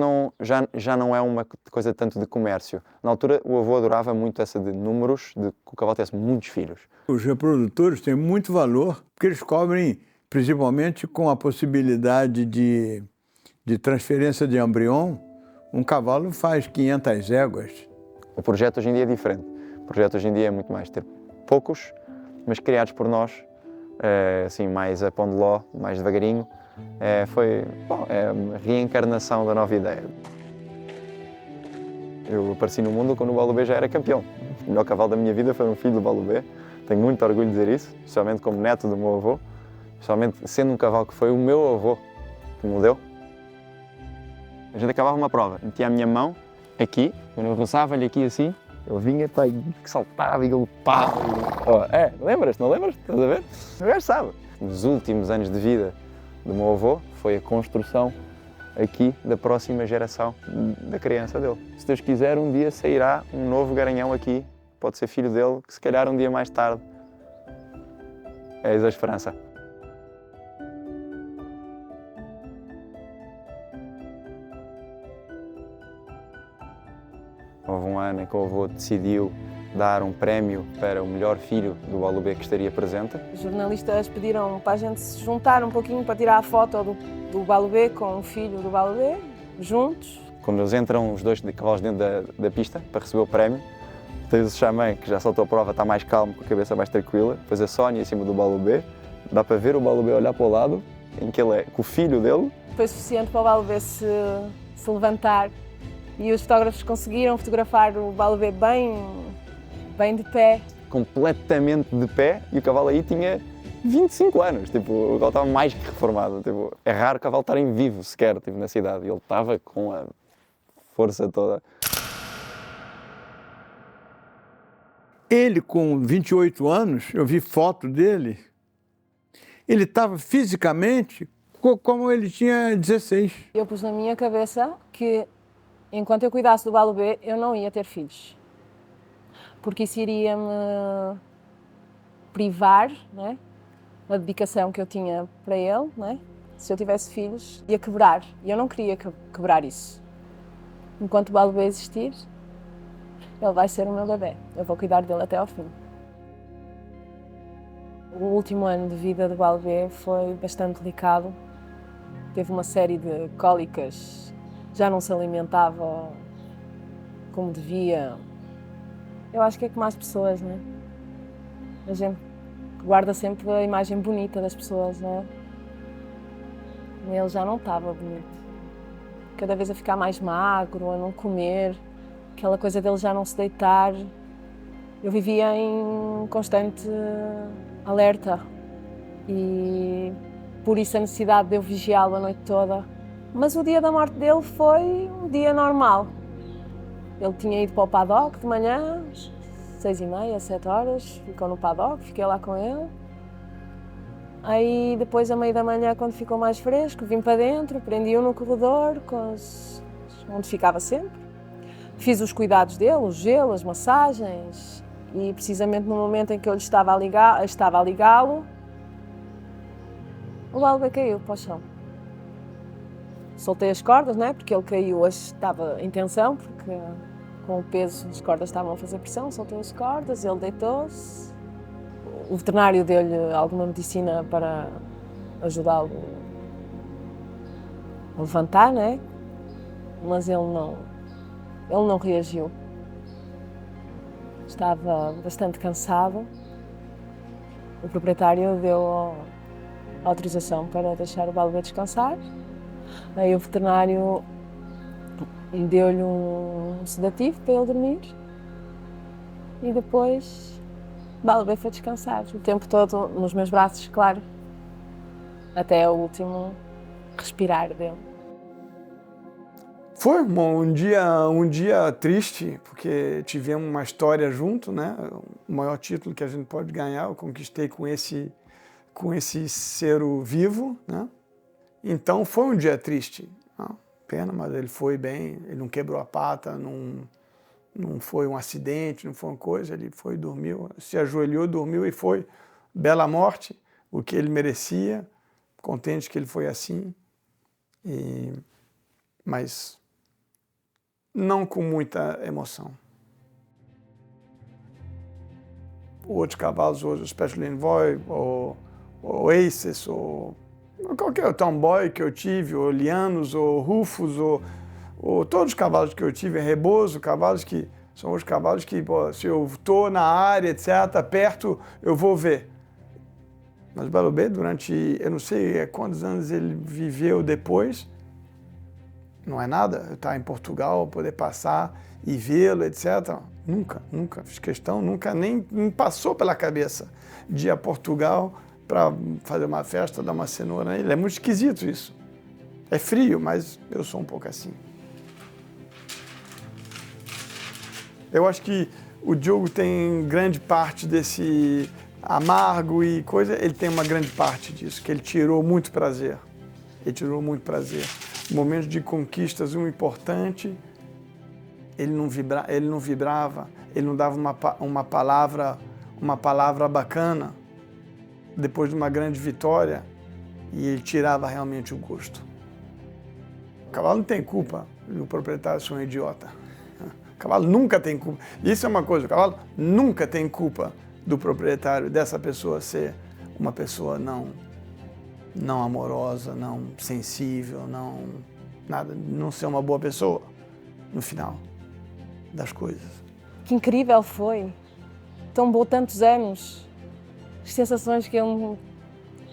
já não é uma coisa tanto de comércio. Na altura, o avô adorava muito essa de números, de que o cavalo tivesse muitos filhos. Os reprodutores têm muito valor, porque eles cobrem, principalmente com a possibilidade de transferência de embrião. Um cavalo faz 500 éguas. O projeto hoje em dia é diferente. O projeto hoje em dia é muito mais ter poucos, mas criados por nós, assim, mais a pão de ló, mais devagarinho. Foi a reencarnação da nova ideia. Eu apareci no mundo quando o Balubê já era campeão. O melhor cavalo da minha vida foi um filho do Balubê. Tenho muito orgulho de dizer isso, especialmente como neto do meu avô, especialmente sendo um cavalo que foi o meu avô que me deu. A gente acabava uma prova, metia a minha mão aqui, quando eu roçava-lhe aqui assim, eu vinha, que saltava e ele pá! Lembras-te, não lembras? Estás a ver? O gajo sabe. Nos últimos anos de vida do meu avô foi a construção aqui da próxima geração da criança dele. Se Deus quiser, um dia sairá um novo garanhão aqui, pode ser filho dele, que se calhar um dia mais tarde. Eis a esperança. Houve um ano em que o avô decidiu dar um prémio para o melhor filho do Balubê que estaria presente. Os jornalistas pediram para a gente se juntar um pouquinho para tirar a foto do Balubê com o filho do Balubê, juntos. Quando eles entram, os dois cavalos dentro da pista para receber o prémio, tens o Xamã, que já saltou a prova, está mais calmo, com a cabeça mais tranquila, depois a Sónia em cima do Balubê, dá para ver o Balubê olhar para o lado, em que ele é com o filho dele. Foi suficiente para o Balubê se levantar e os fotógrafos conseguiram fotografar o Balubê bem de pé. Completamente de pé, e o cavalo aí tinha 25 anos, o cavalo estava mais que reformado. É raro o cavalo estar em vivo sequer na cidade, e ele estava com a força toda. Ele, com 28 anos, eu vi foto dele, ele estava fisicamente como ele tinha 16. Eu pus na minha cabeça que, enquanto eu cuidasse do Balubê, eu não ia ter filhos. Porque isso iria me privar, né, da dedicação que eu tinha para ele, né? Se eu tivesse filhos, ia quebrar. E eu não queria quebrar isso. Enquanto o Balubê existir, ele vai ser o meu bebê. Eu vou cuidar dele até ao fim. O último ano de vida do Balubê foi bastante delicado. Teve uma série de cólicas, já não se alimentava como devia. Eu acho que é como as pessoas, né? A gente guarda sempre a imagem bonita das pessoas, né? E ele já não estava bonito. Cada vez a ficar mais magro, a não comer, aquela coisa dele já não se deitar. Eu vivia em constante alerta e por isso a necessidade de eu vigiá-lo a noite toda. Mas o dia da morte dele foi um dia normal. Ele tinha ido para o paddock de manhã, 6h30, 7 horas, ficou no paddock, fiquei lá com ele. Aí depois, à meia da manhã, quando ficou mais fresco, vim para dentro, prendi-o no corredor, onde ficava sempre. Fiz os cuidados dele, o gelo, as massagens, e precisamente no momento em que eu lhe estava a ligá-lo, o Balubê caiu para o chão. Soltei as cordas, né? Porque ele caiu, hoje estava em tensão, porque com o peso as cordas estavam a fazer pressão, soltei as cordas, ele deitou-se. O veterinário deu-lhe alguma medicina para ajudá-lo a levantar, né? Mas ele não reagiu. Estava bastante cansado. O proprietário deu autorização para deixar o Balubê descansar. Aí o veterinário deu-lhe um sedativo para ele dormir e depois o Balubê foi descansar o tempo todo nos meus braços, claro, até o último respirar dele. Foi um dia triste, porque tivemos uma história junto, né? O maior título que a gente pode ganhar, eu conquistei com esse ser vivo, né? Então foi um dia triste. Pena, mas ele foi bem, ele não quebrou a pata, não foi um acidente, não foi uma coisa, ele foi, dormiu, se ajoelhou, dormiu e foi. Bela morte, o que ele merecia, contente que ele foi assim, mas não com muita emoção. Outros cavalos, hoje, o Special Envoy, o Aces, ou qualquer Tomboy que eu tive, ou Lianos, ou Rufus, ou todos os cavalos que eu tive, Rebozo, cavalos que são os cavalos que, pô, se eu estou na área, etc., perto, eu vou ver. Mas o Balubê, durante, eu não sei quantos anos ele viveu depois, não é nada, eu estar em Portugal, poder passar e vê-lo, etc. Nunca fiz questão, nunca nem me passou pela cabeça de ir a Portugal para fazer uma festa, dar uma cenoura nele. É muito esquisito isso. É frio, mas eu sou um pouco assim. Eu acho que o Diogo tem grande parte desse amargo e coisa, ele tem uma grande parte disso, que ele tirou muito prazer. Ele tirou muito prazer. Momentos de conquistas, importante, ele não vibrava, ele não dava uma palavra bacana depois de uma grande vitória, e ele tirava realmente o gosto. O cavalo não tem culpa do proprietário ser um idiota. O cavalo nunca tem culpa. Isso é uma coisa, o cavalo nunca tem culpa do proprietário, dessa pessoa ser uma pessoa não amorosa, não sensível, não ser uma boa pessoa no final das coisas. Que incrível foi, tombou tantos anos, as sensações que ele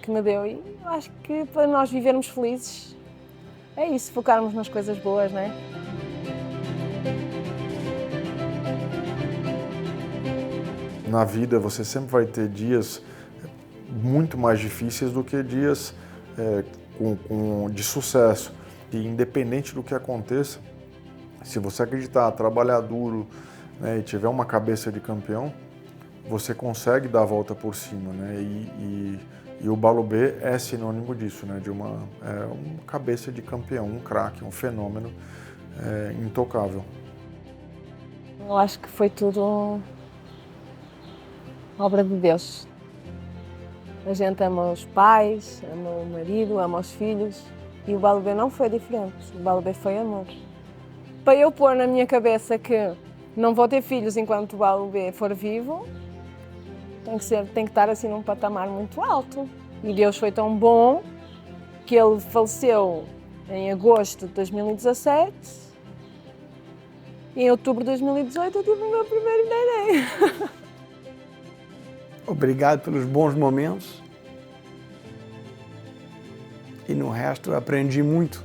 me deu, e acho que para nós vivermos felizes é isso, focarmos nas coisas boas, não é? Na vida você sempre vai ter dias muito mais difíceis do que dias de sucesso. E independente do que aconteça, se você acreditar, trabalhar duro, né, e tiver uma cabeça de campeão, você consegue dar a volta por cima, né? E o Balubê é sinônimo disso, né? De uma cabeça de campeão, um craque, um fenômeno intocável. Eu acho que foi tudo obra de Deus. A gente ama os pais, ama o marido, ama os filhos e o Balubê não foi diferente. O Balubê foi amor. Para eu pôr na minha cabeça que não vou ter filhos enquanto o Balubê for vivo, tem que estar assim num patamar muito alto. E Deus foi tão bom que ele faleceu em agosto de 2017 e em outubro de 2018 eu tive o meu primeiro neném. Obrigado pelos bons momentos. E no resto eu aprendi muito.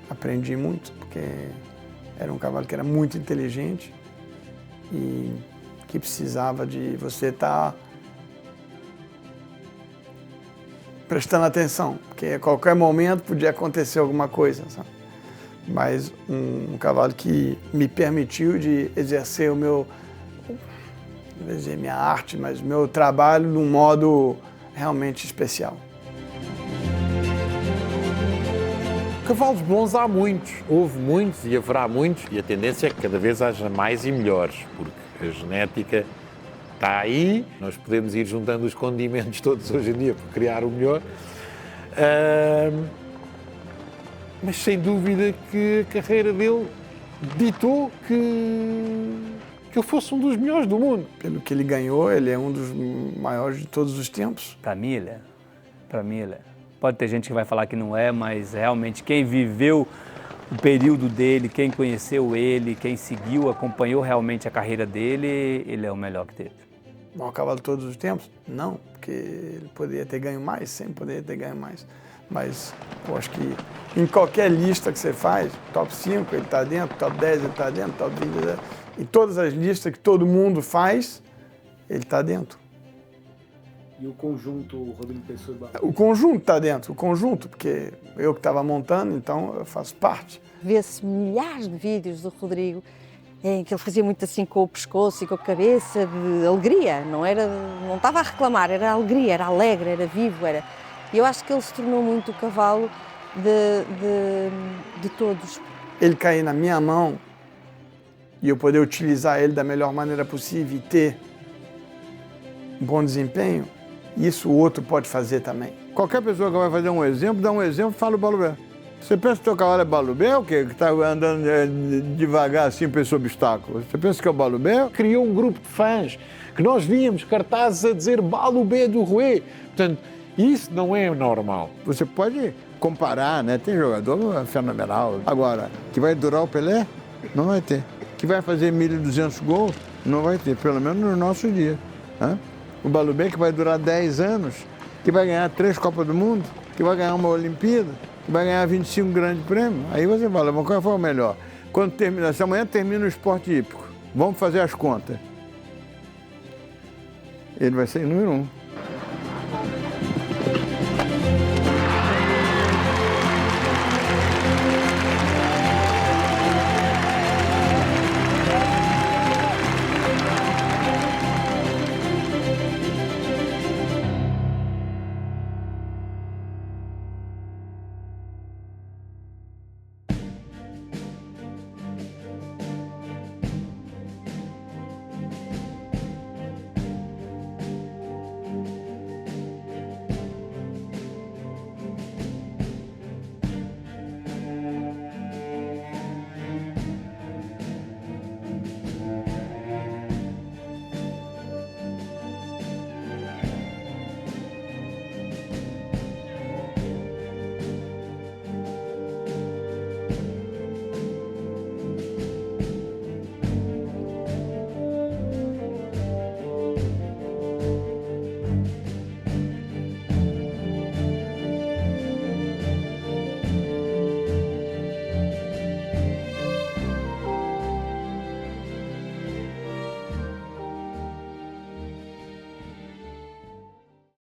Aprendi muito, porque era um cavalo que era muito inteligente e que precisava de você estar prestando atenção, porque a qualquer momento podia acontecer alguma coisa, sabe? Mas um cavalo que me permitiu de exercer minha arte, mas meu trabalho de um modo realmente especial. Cavalos bons há muitos, houve muitos e haverá muitos, e a tendência é que cada vez haja mais e melhores, porque a genética está aí, nós podemos ir juntando os condimentos todos hoje em dia para criar o melhor, mas sem dúvida que a carreira dele ditou que eu fosse um dos melhores do mundo. Pelo que ele ganhou, ele é um dos maiores de todos os tempos. Para mim, ele é. Pode ter gente que vai falar que não é, mas realmente quem viveu o período dele, quem conheceu ele, quem seguiu, acompanhou realmente a carreira dele, ele é o melhor que teve. O maior cavalo de todos os tempos? Não, porque ele poderia ter ganho mais, sempre poderia ter ganho mais. Mas eu acho que em qualquer lista que você faz, top 5 ele está dentro, top 10 ele está dentro, top 20 ele está dentro. Em todas as listas que todo mundo faz, ele está dentro. E o conjunto Rodrigo Pessoa e Balubê? O conjunto está dentro, o conjunto, porque eu que estava montando, então eu faço parte. Vê-se milhares de vídeos do Rodrigo em que ele fazia muito assim com o pescoço e com a cabeça, de alegria, não estava a reclamar, era alegria, era alegre, era vivo, era. E eu acho que ele se tornou muito o cavalo de todos. Ele cair na minha mão e eu poder utilizar ele da melhor maneira possível e ter um bom desempenho, isso o outro pode fazer também. Qualquer pessoa que vai fazer um exemplo, dá um exemplo, fala o Balubê. Você pensa que o teu cavalo é Balubê ou o quê? Que está andando devagar assim por esse obstáculo? Você pensa que é o Balubê? Criou um grupo de fãs que nós víamos cartazes a dizer Balubê do Rouet. Portanto, isso não é normal. Você pode comparar, né? Tem jogador fenomenal. Agora, que vai durar o Pelé? Não vai ter. Que vai fazer 1.200 gols? Não vai ter, pelo menos no nosso dia. O Balubê que vai durar 10 anos, que vai ganhar 3 Copas do Mundo, que vai ganhar uma Olimpíada, que vai ganhar 25 grandes prêmios. Aí você fala, mas qual foi o melhor? Quando termina, se amanhã termina o esporte hípico, vamos fazer as contas. Ele vai ser número 1.